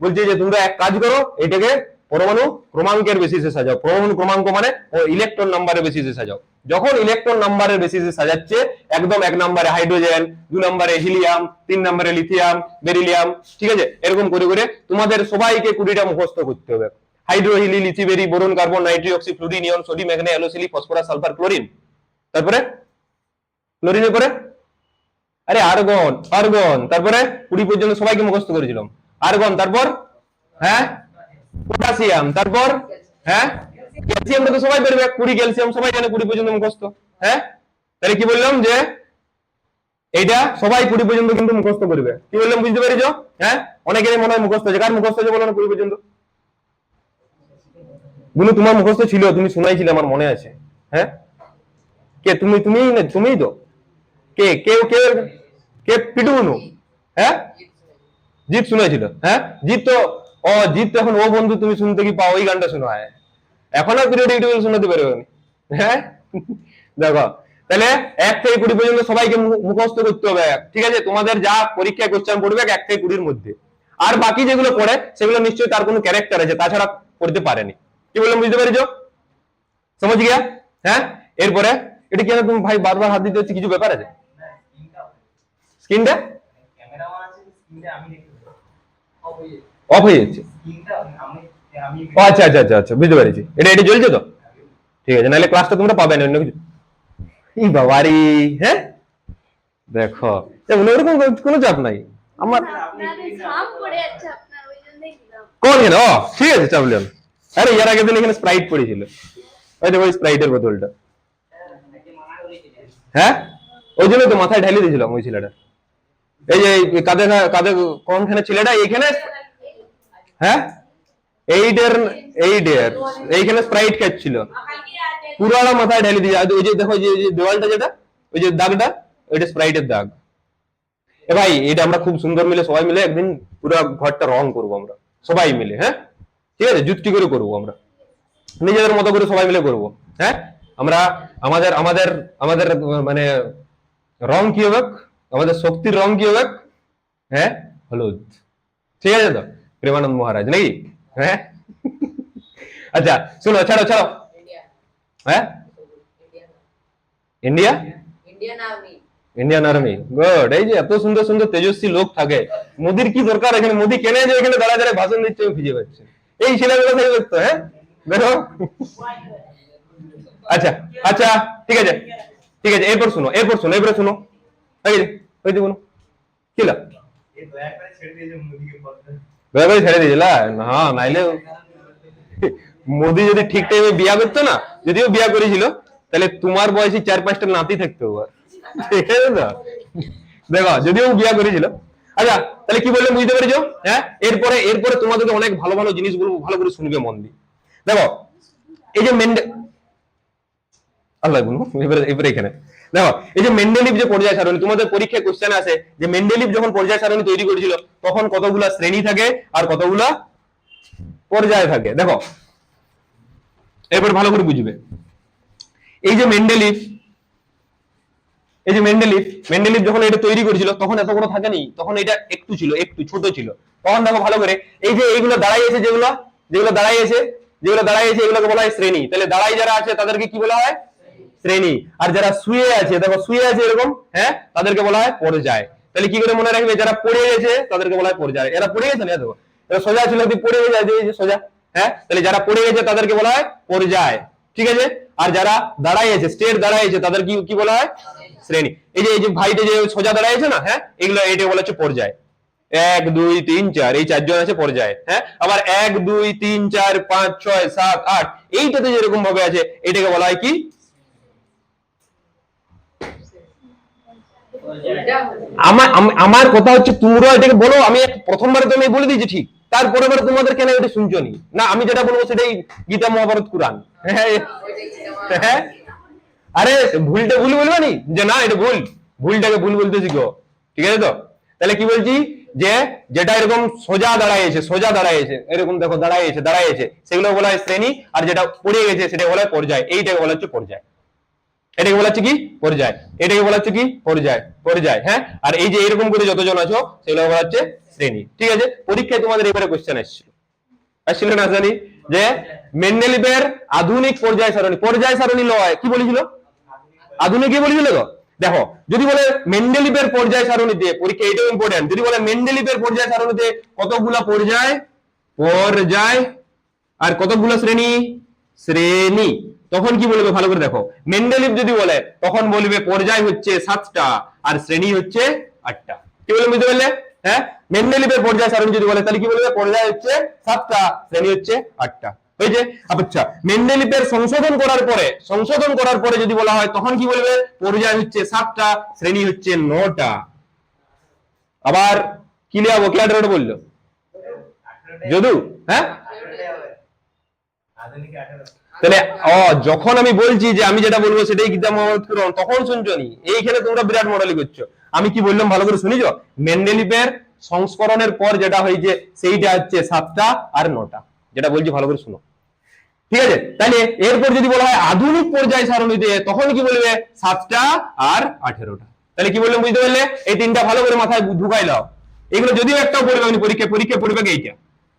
বলছে যে তোমরা এক কাজ করো, এটাকে পরমাণু ক্রমাঙ্কের বেসিসে সাজাও। পরমাণু ক্রমাঙ্ক মানে ইলেকট্রন নাম্বারের বেসিসে সাজাও। যখন ইলেকট্রন নাম্বারের বেসিসে সাজাচ্ছে, একদম 1 নম্বরে হাইড্রোজেন, 2 নম্বরে হিলিয়াম, 3 নম্বরে লিথিয়াম, বেরিলিয়াম, ঠিক আছে, এরকম করে করে তোমাদের সবাইকে 20টা মুখস্থ করতে হবে। হাইড্রো, হিলি, লিথি, বেরি, বোরন, কার্বন, নাইট্রি, অক্সি, ফ্লুরিন, নিয়ন, সোডিয়াম, ম্যাগনেসিয়াম, অ্যালুসিলি, ফসফরাস, সালফার, ক্লোরিন। তারপরে ক্লোরিনের পরে আরে আর্গন, আর্গন, তারপরে 20 পর্যন্ত সবাইকে মুখস্থ করেছিলাম। আর্গন, তারপর হ্যাঁ পটাশিয়াম, তারপর হ্যাঁ ক্যালসিয়ামটা তো সবাই পারবে, 20 ক্যালসিয়াম সবাই জানে, 20 পর্যন্ত মুখস্থ। হ্যাঁ, তাহলে কি বললাম যে এইটা সবাই 20 পর্যন্ত কিন্তু মুখস্থ করবে। কি বললাম বুঝতে পেরেছো? হ্যাঁ, অনেকেরই মনে হয় মুখস্থ আছে। কার মুখস্থ আছে বলো না 20 পর্যন্ত? বুনু, তোমার মুখস্থ ছিল, তুমি শোনাইছিলে, আমার মনে আছে। হ্যাঁ, কে তুমি? তুমিই তো। কে কে কে কে পিটু বুনু? হ্যাঁ, জিৎ শুনেছিল। হ্যাঁ, জিৎ তো, জিৎ তো এখন ও বন্ধু তুমি শুনতে কি পাও, ওই গানটা শোনা হয় এখন আর পিরিয়ডিক টেবিল শোনাতে পারবে না। হ্যাঁ, দেখো, তাহলে 1 থেকে 20 পর্যন্ত সবাইকে মুখস্থ করতে হবে। ঠিক আছে, তোমাদের যা পরীক্ষায় কোশ্চেন পড়বে 1 থেকে 20-র মধ্যে। আর বাকি যেগুলো পড়ে সেগুলো নিশ্চয়ই তার কোনো ক্যারেক্টার আছে, তাছাড়া পড়তে পারেনি। কি বললাম বুঝতে পেরেছো? সমঝ গিয়া? হ্যাঁ, এরপরে এটা কি, তুমি ভাই বারবার হাত দিতে হচ্ছে, কিছু ব্যাপার আছে? স্ক্রিনটা অফ হয়ে যাচ্ছে। ও আচ্ছা আচ্ছা আচ্ছা আচ্ছা, বুঝতে পেরেছি। এটা এটা চলছে তো, ঠিক আছে, নাহলে ক্লাসটা তোমরা পাবে না অন্য কিছু। ই বাবারি, হ্যাঁ দেখো, ওরকম কোনো চাপ নাই আমার। কোন এখানে? ও ঠিক আছে, চাপ লিও না। আরে ইয়ার আগের দিন এখানে স্প্রাইট পড়েছিল, ওই দেখো ওই স্প্রাইটের বোতলটা। হ্যাঁ, ওই জন্য তো মাথায় ঢালি দিয়েছিলাম ওই ছেলেটা। এই যে কাদের কাদের কোনখানে ছেলেটা এইখানে, হ্যাঁ এইটার এইটার এইখানে স্প্রাইট খাচ্ছিল, পুরাটা মাথায় ঢালি দিয়ে। ওই যে দেখো যে দেওয়ালটা যেটা, ওই যে দাগটা, ওইটা স্প্রাইটের দাগ। এ ভাই, এটা আমরা খুব সুন্দর মিলে সবাই মিলে একদিন পুরো ঘরটা রং করবো আমরা সবাই মিলে, হ্যাঁ ঠিক আছে, যুক্তি করে করবো আমরা, নিজেদের মতো করে সবাই মিলে করবো। হ্যাঁ, আমরা আমাদের আমাদের আমাদের মানে রং কি হবে, আমাদের শক্তির রং কি হবে? হ্যাঁ, হলুদ। ঠিক আছে তো, প্রেমানন্দ মহারাজ নাকি? হ্যাঁ আচ্ছা শুনো, ছাড়ো ছাড়ো। হ্যাঁ, ইন্ডিয়া, ইন্ডিয়ান আর্মি, গুড। এই যে এত সুন্দর সুন্দর তেজস্বী লোক থাকে, মোদির কি দরকার এখানে? মোদি কেনে যে এখানে দাঁড়া দাঁড়ায় ভাষণ দিচ্ছে, আমি খুঁজে পাচ্ছি। এই ছেলেগুলো থেকে দেখতো, হ্যাঁ দেখো। আচ্ছা আচ্ছা, ঠিক আছে ঠিক আছে, এরপর শুনো, এরপর শুনো, এরপরে শুনো। ওই দেখুন কি দয়া করে ছেড়ে দিয়েছিল না, নাইলে মোদি যদি ঠিক টাইমে বিয়া করতো না, যদিও বিয়া করেছিল, তাহলে তোমার বয়সী 4-5টা নাতি থাকতো। ঠিক আছে তো, দেখো যদিও বিয়া করেছিল। আচ্ছা তাহলে কি বললে বুঝতে পেরেছো? হ্যাঁ, এরপরে এরপরে তোমাদেরকে অনেক ভালো ভালো জিনিসগুলো ভালো করে শুনবে মন দিয়ে। দেখো এই যে আল্লাহ বলুন, এবারে এখানে দেখো, এই যে মেন্ডেলিভ যে পর্যায় সারণী, তোমাদের পরীক্ষায় কোশ্চেন আছে যে মেন্ডেলিভ যখন পর্যায় সারণী তৈরি করেছিল তখন কতগুলা শ্রেণী থাকে আর কতগুলা পর্যায় থাকে। দেখো এরপর ভালো করে বুঝবে। এই যে মেন্ডেলিভ, এই যে মেন্ডেলিভ, মেন্ডেলিভ যখন এটা তৈরি করেছিল তখন এত বড় থাকেনি, তখন এটা একটু ছিল, একটু ছোট ছিল। তখন দেখো ভালো করে, এই যে এইগুলো দাঁড়াই আছে, যেগুলো যেগুলো দাঁড়াই আছে, যেগুলো দাঁড়াই আছে, এগুলোকে বলা হয় শ্রেণী। তাহলে দাঁড়াই যারা আছে তাদেরকে কি বলা হয়? শ্রেণী। আর যারা শুয়ে আছে, দেখো শুয়ে আছে এরকম, হ্যাঁ, তাদেরকে বলা হয় পর্যায়। তাহলে কি করে মনে রাখবে? যারা পড়ে গেছে তাদেরকে বলা হয় পর্যায়। এরা পড়ে গেছে না, দেখো এরা সোজা ছিল, যদি পড়ে যায় যে সোজা, হ্যাঁ, তাহলে যারা পড়ে গেছে তাদেরকে বলা হয় পর্যায়। ঠিক আছে, আর যারা দাঁড়াই আছে, স্টেট দাঁড়াই আছে, তাদের কি কি বলা হয়? শ্রেণী। এই যে ভাইটা যে সোজা দাঁড়াই আছে না, হ্যাঁ, এগুলো এটা বলা হচ্ছে পর্যায়। 1 2 3 4 এই 4 জন আছে পর্যায়ে। হ্যাঁ, আবার 1 2 3 4 5 6 7 8 এইটাতে যেরকম ভাবে আছে এটাকে বলা হয় কি? আমার কথা হচ্ছে তোমরা এটাকে বলো, আমি প্রথমবারে তো আমি বলে দিয়েছি ঠিক, তারপরে বার তোমাদের কেন এটা শুনছো নি? না আমি যেটা বলবো সেটাই গীতা, মহাভারত, কুরআন। হ্যাঁ, আরে ভুলটা ভুল বলবে নি, যে না এটা ভুল, ভুলটাকে ভুল বলতে শিখো। ঠিক আছে তো, তাহলে কি বলছি, যে যেটা এরকম সোজা দাঁড়াইছে, সোজা দাঁড়াইছে, এরকম দেখো দাঁড়াইছে দাঁড়াইছে, সেগুলো বলা হয় শ্রেণী। আর যেটা পড়ে গেছে সেটা বলা হয় পর্যায়। এইটাকে বলা হচ্ছে পর্যায়। এটাকে বলা হচ্ছে কি? পর্যায়। এটাকে বলা হচ্ছে কি? পর্যায়, পর্যায়। হ্যাঁ, আর এই যে এরকম করে যতজন আছো সেগুলো বলা হচ্ছে শ্রেণী। ঠিক আছে, পরীক্ষায় তোমাদের এবারে কোশ্চেন আসছিল না জানি, যে মেন্ডেলিভের আধুনিক পর্যায় সারণী, পর্যায় সারণী লয় কি বলেছিল? আধুনিক কি বলেছিল তো? দেখো যদি বলে মেন্ডেলিভের পর্যায় সারণীতে, পরীক্ষা এটাও ইম্পর্টেন্ট, যদি বলে মেন্ডেলিভের পর্যায় সারণীতে কতগুলা পর্যায়, পর্যায়, আর কতগুলো শ্রেণী, শ্রেণী, তখন কি বলবে ভালো করে দেখো। মেন্ডেলিভ যদি বলে তখন বলবে পর্যায় হচ্ছে 7টা আর শ্রেণী হচ্ছে 8টা। কি বলে বুঝতে পারলে? হ্যাঁ, মেন্ডেলিভের পর্যায় সারণী যদি বলে তাহলে কি বলবে? পর্যায় হচ্ছে 7টা, শ্রেণী হচ্ছে 8টা। হয়েছে? আচ্ছা, মেন্ডেলিভের সংশোধন করার পরে, সংশোধন করার পরে যদি বলা হয় তখন কি বলবে? পর্যায় হচ্ছে 7টা, শ্রেণী হচ্ছে 9টা। আবার কি লিয়াবো? কে 18টা বললো? যদু, হ্যাঁ, তাহলে যখন আমি বলছি যে আমি যেটা বলবো সেটাই গীতা, মহাভারত, কুরআন, তখন শুনছো নি? এইখানে তোমরা বিরাট মডেলি করছো। আমি কি বললাম ভালো করে শুনিছো? মেন্ডেলিভের সংস্করণের পর যেটা হয়েছে সেইটা হচ্ছে 7টা আর 9টা, যেটা বলছি ভালো করে শুনো। ঠিক আছে, তাহলে এরপর যদি বলা হয় আধুনিক পর্যায় সারণীতে তখন কি বলবে? 7টা আর 18টা। তাহলে কি বললাম বুঝতে পারলে? এই তিনটা ভালো করে মাথায় ঢুকাই দাও। এগুলো যদিও একটাও পড়বে আমি পরীক্ষা পড়বে এইটা,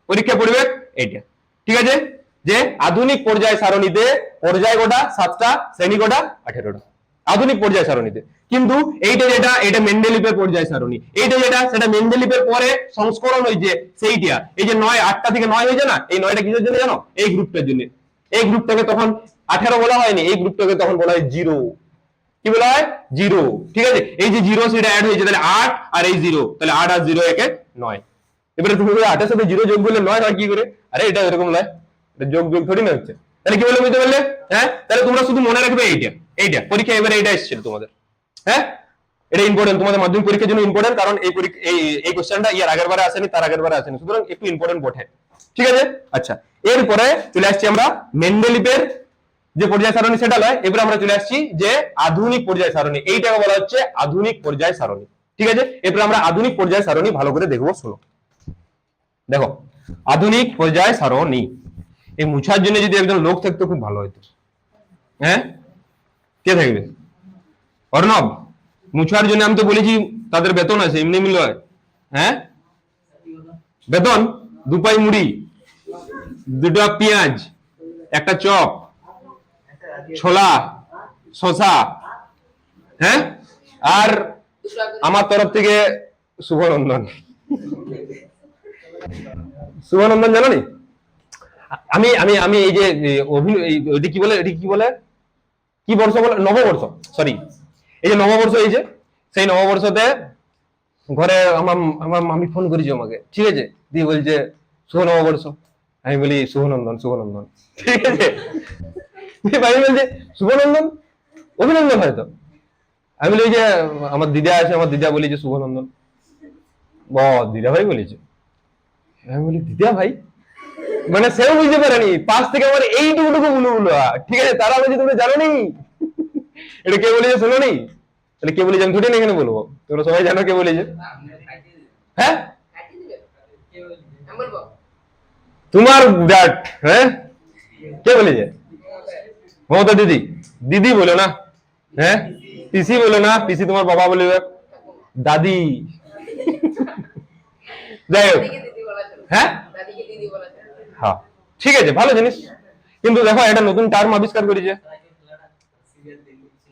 পরীক্ষা পড়বে এইটা। ঠিক আছে, যে আধুনিক পর্যায় সারণীতে পর্যায় গোটা 7টা, শ্রেণী গোটা 18টা, আধুনিক পর্যায় সারণীতে। কিন্তু এইটা যেটা এটা মেন্ডেলিভের পর্যায় সারণী, এইটা যেটা সেটা মেন্ডেলিভের পরে সংস্করণ হয়েছে সেইটা। এই যে 9 8টা থেকে 9 হয়েছে না, এই 9টা কিসের জন্য জানো? এই গ্রুপটার জন্য। এই গ্রুপটাকে তখন 18 বলা হয়নি, এই গ্রুপটাকে তখন বলা হয় 0। কি বলা হয়? 0। ঠিক আছে, এই যে 0 সেটা অ্যাড হয়েছে, তাহলে 8 আর এই 0, তাহলে 8 আর 0 একে 9। এবারে তুমি 8 এর সাথে 0 যোগ করলে 9 হয় কি করে? আরে এটা এরকম নয়, এটা যোগ যোগ থোড়ি না হচ্ছে। তাহলে কি বলে বুঝতে পারলে? হ্যাঁ, তাহলে তোমরা শুধু মনে রাখবে এইটা পরীক্ষা এবারে এইটা এসেছিল তোমাদের। হ্যাঁ, এটা ইম্পর্টেন্ট, তোমাদের মাধ্যমিক পরীক্ষার জন্য ইম্পর্টেন্ট, কারণ এই কোশ্চেনটা ইয়ার আগের বারে আসেনি, তার আগের বারে আসেনি, সুতরাং একটু ইম্পর্টেন্ট বটে। ঠিক আছে, আচ্ছা এরপরে চলে আসছি আমরা মেন্ডেলিভের যে পর্যায় সারণী সেটা নয়, এবারে আমরা চলে আসছি যে আধুনিক পর্যায় সারণী, এইটাকে বলা হচ্ছে আধুনিক পর্যায় সারণী। ঠিক আছে, এরপরে আমরা আধুনিক পর্যায় সারণী ভালো করে দেখবো, শোনো। দেখো আধুনিক পর্যায় সারণী, এই মুছার জন্য যদি একজন লোক থাকতো খুব ভালো হতো। হ্যাঁ, কে থাকবে? অর্ণব, মুছার জন্য আমি তো বলেছি তাদের বেতন আছে, এমনি মিল হয়। হ্যাঁ, বেতন 2 পাই মুড়ি, 2টা পেঁয়াজ, একটা চপ, ছোলা, শসা, হ্যাঁ, আর আমার তরফ থেকে শুভনন্দন। শুভনন্দন জানো নি? আমি আমি আমি এই যে ওইটা কি বলে, এটি কি বলে, কি বর্ষ বলে? নববর্ষ, সরি, এই যে নববর্ষ, এই যে সেই নববর্ষতে ঘরে আমার আমার মামি ফোন করেছে আমাকে, ঠিক আছে, দিয়ে বলছে শুভ নববর্ষ। আমি বলি শুভনন্দন, শুভনন্দন। ঠিক আছে, মামি বলছে শুভনন্দন, অভিনন্দন হয়তো। আমি বলি যে আমার দিদা আছে, আমার দিদা বলি যে শুভনন্দন। দিদা ভাই বলেছে। আমি বলি দিদা ভাই, মানে সেও বুঝতে পারেনি, পাশ থেকে আমার এইটুকু বুলু বুলু। ঠিক আছে, তারা বলছে তুমি জানো নি এটা কে বলেছে, শোনো নি? তাহলে কে বলেছে আমি থোড়ি না এখানে বলবো, তোমরা সবাই জানো কে বলেছে। হ্যাঁ, তোমার ড্যাড। হ্যাঁ, কে বলেছে? মমতা দিদি। দিদি বলো না, হ্যাঁ, পিসি বলো না, পিসি তোমার বাবা বলবে, দাদি। যাই হোক, হ্যাঁ হ্যাঁ, ঠিক আছে, ভালো জিনিস। কিন্তু দেখো একটা নতুন টার্ম আবিষ্কার করেছে,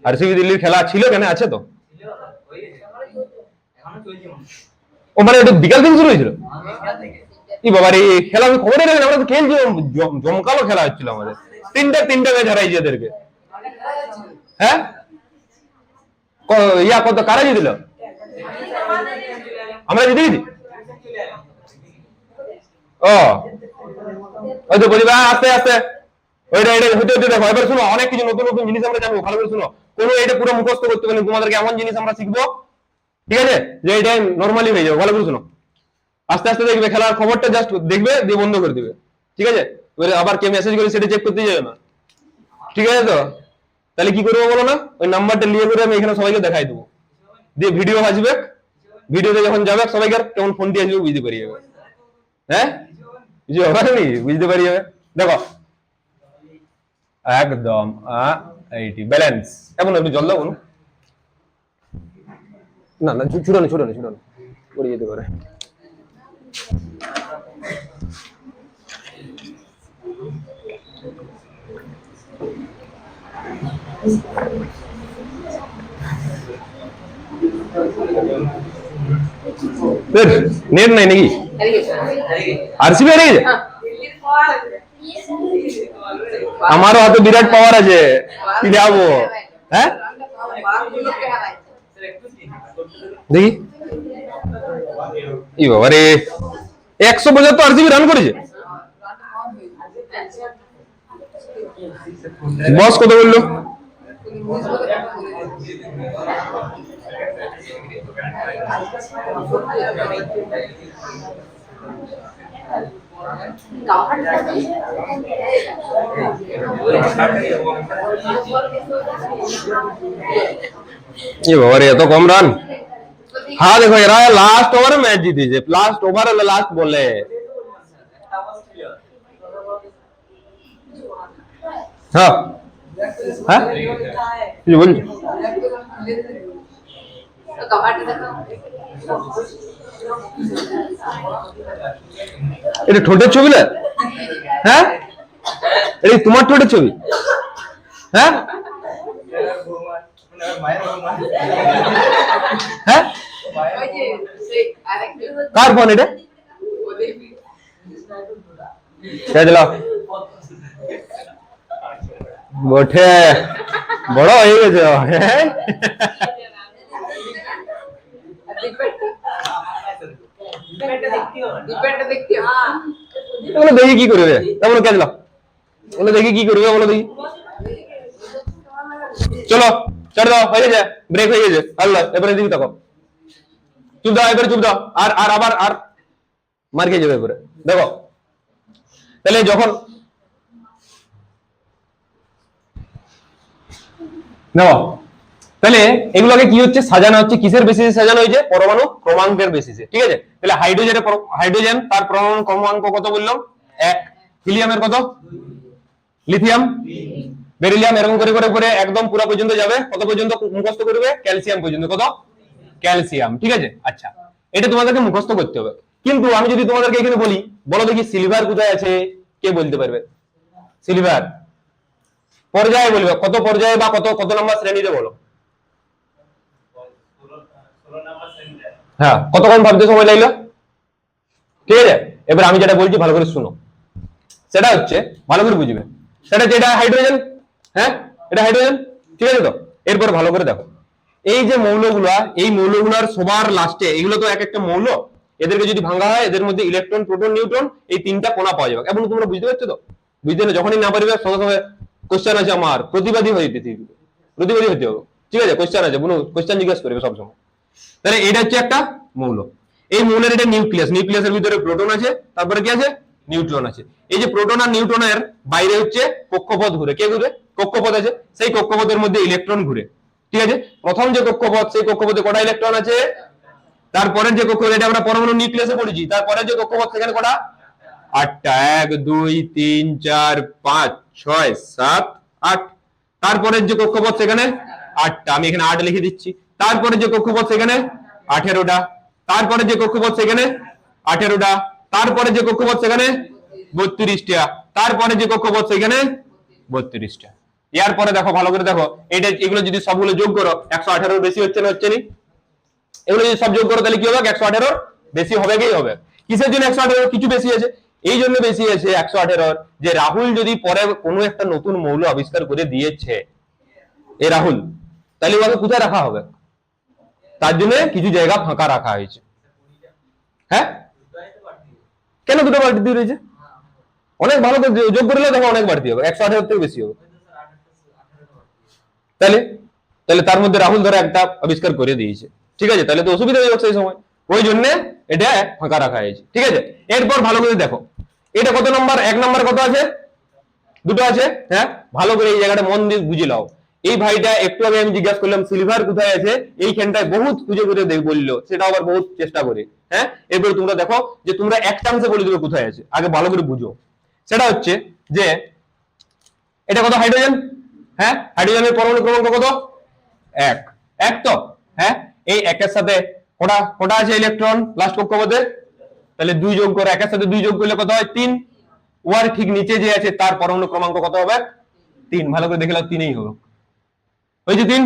আরসিবি দিল্লির খেলা ছিল, কেন আছে তো? ও মানে এটা বিকাল থেকে শুরু হয়েছিল? কি বাবা রে, খেলা আমি খবরে রাখি, আমরা তো খেলছি, জমকালো খেলা হচ্ছিল আমাদের। 3টা ম্যাচ হারাইছে এদেরকে। হ্যাঁ, কত কারা জিতল? আমরা জিতে গেছি। ওই তো বলি আস্তে আস্তে ওইটা এটা হতে হতে দেখো। এবার শুনো, অনেক কিছু নতুন নতুন জিনিস আমরা জানবো, ভালো করে শুনো। কোনো এটা পুরো মুখস্থ করতে পারি, তোমাদেরকে এমন জিনিস আমরা শিখবো, ঠিক আছে, যে এটা নর্মালি হয়ে যাবে। ভালো করে শুনো, আস্তে আস্তে দেখবে, খেলার খবরটা জাস্ট দেখবে, দিয়ে বন্ধ করে দিবে। ঠিক আছে, এবারে আবার কে মেসেজ করে সেটা চেক করতে যাবে না। ঠিক আছে তো? তাহলে কি করবো বলো না, ওই নাম্বারটা নিয়ে করে আমি এখানে সবাইকে দেখাই দেবো, দিয়ে ভিডিও আসবে, ভিডিওতে যখন যাবে সবাইকে কেমন ফোনটি আসবে বুঝতে পারি যাবে। হ্যাঁ, কিছু হবে না, বুঝতে পারি যাবে। দেখো একদম এইটি ব্যালেন্স। এখন একটু জল দাও না, না ছুটো না পড়ে যেতে পারে। নেট নাই নাকি? আরসিবি হারিয়ে গেছে? আমারও হাতে বিরাট পাওয়ার আছে, কি যাবো। হ্যাঁ, দেখি ই বাবা রে, 175 আরসিবি রান করেছে। বস কত বললো? ये बाबा रे, এত কম রান। हाँ देखो, এরা লাস্ট ওভারে ম্যাচ জিতেছে, লাস্ট ওভারে লাস্ট বলে। হ্যাঁ হ্যাঁ, কি বলছো? এটা ঠোঁটের ছবি না? হ্যাঁ, এটা তোমার ঠোঁটের ছবি? হ্যাঁ, হ্যাঁ কার ফোন এটা বটে বড় হয়ে গেছে হ্যাঁ দেখি কি করবে তারপরে কে দিল বলে দেখি কি করবে বলো দেখি চলো ছেড়ে দাও হয়ে গেছে ব্রেক হয়ে গেছে আল্লাহ এবারে দিবি তখন চুপ দাও এবারে চুপ দাও আর আর আবার আর মার খেয়ে যাবে এবারে দেখো তাহলে যখন দেখো তাহলে এগুলোকে কি হচ্ছে সাজানো হচ্ছে কিসের বেসিসে সাজানো হয়েছে পরমাণু ক্রমাঙ্কের বেসিসে ঠিক আছে তাহলে হাইড্রোজেন তার পরমাণু ক্রমাঙ্ক কত বললাম 1 হিলিয়ামের কত লিথিয়াম বেরিলিয়াম এরকম করে করে করে একদম পুরো পর্যন্ত যাবে কত পর্যন্ত মুখস্থ করবে ক্যালসিয়াম পর্যন্ত কত ক্যালসিয়াম ঠিক আছে আচ্ছা এটা তোমাদেরকে মুখস্থ করতে হবে কিন্তু আমি যদি তোমাদেরকে এখানে বলি বলো দেখি সিলভার কোথায় আছে কে বলতে পারবে সিলভার পর্যায়ে বলবে কত পর্যায়ে বা কত কত নম্বর শ্রেণীতে বলো হ্যাঁ কতক্ষণ ভাবতে সময় লাগলো ঠিক আছে এবার আমি যেটা বলছি ভালো করে শুনো সেটা হচ্ছে ভালো করে বুঝবে সেটা যেটা হাইড্রোজেন হ্যাঁ এটা হাইড্রোজেন ঠিক আছে তো এরপর ভালো করে দেখো এই যে মৌলগুলা এই মৌলগুলার সবার লাস্টে এগুলো তো এক একটা মৌল এদেরকে যদি ভাঙা হয় এদের মধ্যে ইলেকট্রন প্রোটন নিউট্রন এই তিনটা কোণা পাওয়া যাবে এবং তোমরা বুঝতে পারছো তো বুঝতে না যখনই না পারবে সঙ্গে সঙ্গে কোশ্চেন আছে আমার প্রতিবাদী হয়ে যেতে প্রতিবাদী হতে হবে ঠিক আছে কোশ্চেন আছে কোনো কোশ্চেন জিজ্ঞাসা করবে সবসময় তাহলে এটা হচ্ছে একটা মৌল এই মৌলের এটা নিউক্লিয়াসের ভিতরে প্রোটন আছে তারপরে কি আছে নিউট্রন আছে এই যে প্রোটন আর নিউট্রনের বাইরে হচ্ছে কক্ষপথ ঘুরে কে ঘুরে কক্ষপথ আছে সেই কক্ষপথের মধ্যে ইলেকট্রন ঘুরে ঠিক আছে প্রথম যে কক্ষপথ সেই কক্ষপথে কটা ইলেকট্রন আছে তারপরের যে কক্ষপথ এটা আমরা পরমাণু নিউক্লিয়াসে পড়েছি তারপরে যে কক্ষপথ সেখানে কটা 8টা 1 2 3 4 5 6 7 8 তারপরের যে কক্ষপথ সেখানে 8টা আমি এখানে 8 লিখে দিচ্ছি তারপরে যে কক্ষপথ সেখানে 18টা তারপরে যে কক্ষপথ সেখানে 18টা তারপরে যে কক্ষপথ সেখানে 32টা তারপরে যে কক্ষপথ সেখানে 32টা এর পরে দেখো ভালো করে দেখো এটা এগুলো যদি সবগুলো যোগ করো 118 এর বেশি হচ্ছে না হচ্ছে নি এগুলো যদি সব যোগ করো তাহলে কি হবে 118 এর বেশি হবে কি হবে কিসের জন্য 118 এর কিছু বেশি আছে এই জন্য বেশি আছে 118 এর যে রাহুল যদি পরে কোনো একটা নতুন মৌল আবিষ্কার করে দিয়েছে এই রাহুল তাহলে ওকে কোথায় রাখা হবে তার জন্য কিছু জায়গা ফাঁকা রাখা হয়েছে হ্যাঁ কেন দুটো বাড়তি দিয়ে রয়েছে অনেক ভালো করে যোগ করলে দেখো অনেক বাড়তি হবে 118 থেকে বেশি হবে তাহলে তাহলে তার মধ্যে রাহুল ধরে একটা আবিষ্কার করে দিয়েছে ঠিক আছে তাহলে তো অসুবিধা হয়ে যাচ্ছে এই সময় ওই জন্য এটা ফাঁকা রাখা হয়েছে ঠিক আছে এরপর ভালো করে দেখো এটা কত নম্বর 1 নম্বর কত আছে দুটো আছে হ্যাঁ ভালো করে এই জায়গাটা মন দিয়ে বুঝে নাও এই ভাইটা একটু আগে আমি জিজ্ঞাসা করলাম সিলভার কোথায় আছে এইখানটায় বহুত খুঁজে খুঁজে বললো সেটা আবার বহুত চেষ্টা করে হ্যাঁ এরপর তোমরা দেখো যে তোমরা এক চান্সে বলে দেবে কোথায় আছে আগে ভালো করে বুঝো সেটা হচ্ছে যে এটা কত হাইড্রোজেন হ্যাঁ হাইড্রোজেনের পরমাণু ক্রমাঙ্ক কত 1 তো হ্যাঁ এই একের সাথে কোটা কোটা আছে ইলেকট্রন লাস্ট কক্ষপথে তাহলে 2 যোগ করে একের সাথে 2 যোগ করলে কত হয় 3 ওয়ার ঠিক নিচে যে আছে তার পরমাণু ক্রমাঙ্ক কত হবে 3 ভালো করে দেখে নাও 3ই হবে হয়েছে 3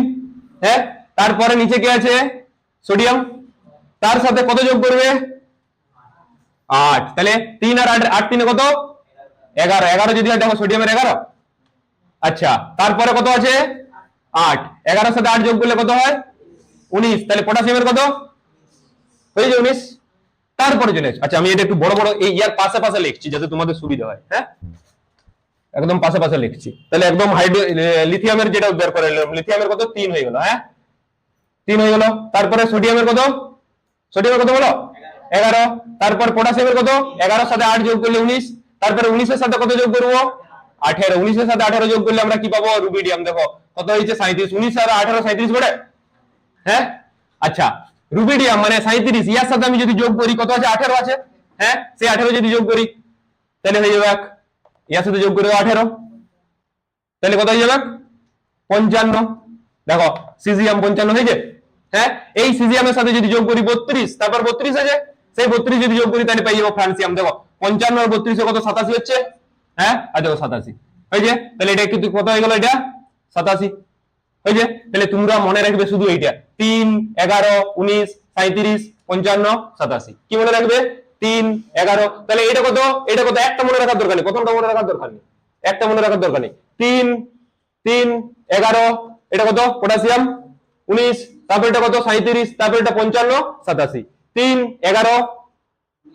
হ্যাঁ তারপরে নিচে কে আছে সোডিয়াম তার সাথে কত যোগ করবে 8 তাহলে 3 আর 8 3 কত 11 11 যদি দেখো সোডিয়ামের 11 আচ্ছা তারপরে কত আছে 8 11 এর সাথে 8 যোগ করলে কত হয় 19 তাহলে পটাশিয়ামের কত হয়ে যায় 19 তারপরে চলে আসে আচ্ছা আমি এটা একটু বড় বড় এই ইয়ার পাশে পাশে লিখছি যাতে তোমাদের সুবিধা হয় হ্যাঁ একদম পাশে পাশে লিখছি তাহলে একদম লিথিয়ামের যেটা বের করে নিলাম লিথিয়ামের কত 3 হয়ে গেল হ্যাঁ 3 হয়ে গেল তারপরে সোডিয়ামের কত বলো 11 তারপর পটাশিয়ামের কত 11 এর সাথে 8 যোগ করলে 19 তারপরে 19 এর সাথে কত যোগ করব 18 19 এর সাথে 18 যোগ করলে আমরা কি পাবো রুবিডিয়াম দেখো কত হয়েছে 37 19 আর 18 37 করে হ্যাঁ আচ্ছা রুবিডিয়াম মানে 37 ইয়ার সাথে আমি যদি যোগ করি কত আছে 18 আছে হ্যাঁ সেই 18 যদি যোগ করি তাহলে হয়ে যাবে ইয়ার সাথে যোগ করে 18 তাহলে কত হয়ে যাবে 55 দেখো সিজিয়াম 55 হয়েছে হ্যাঁ এই সিজিয়ামের সাথে যদি যোগ করি 32 তারপর 32 আছে সেই 32 যদি যোগ করি তাহলে পেয়ে যাবো ফ্রান্সিয়াম দেখো 55 আর 32 এ কত 87 হচ্ছে হ্যাঁ আর দেখো 87 হয়েছে তাহলে এটা কিন্তু কত হয়ে গেল এটা 87 হয়েছে? তাহলে তোমরা মনে রাখবে শুধু এইটা 3, 11, 19, 37, 55, 87। কি মনে রাখবে? 3, 11। তাহলে এটা কত? এটা কত? একটা মনে রাখার দরকার নেই, প্রথমটা মনে রাখার দরকার নেই, একটা মনে রাখার দরকার নেই। 3, 3, 11, এটা কত? পটাশিয়াম 19, তারপর এটা কত? 37, তারপর এটা 55, 87। 3, 11,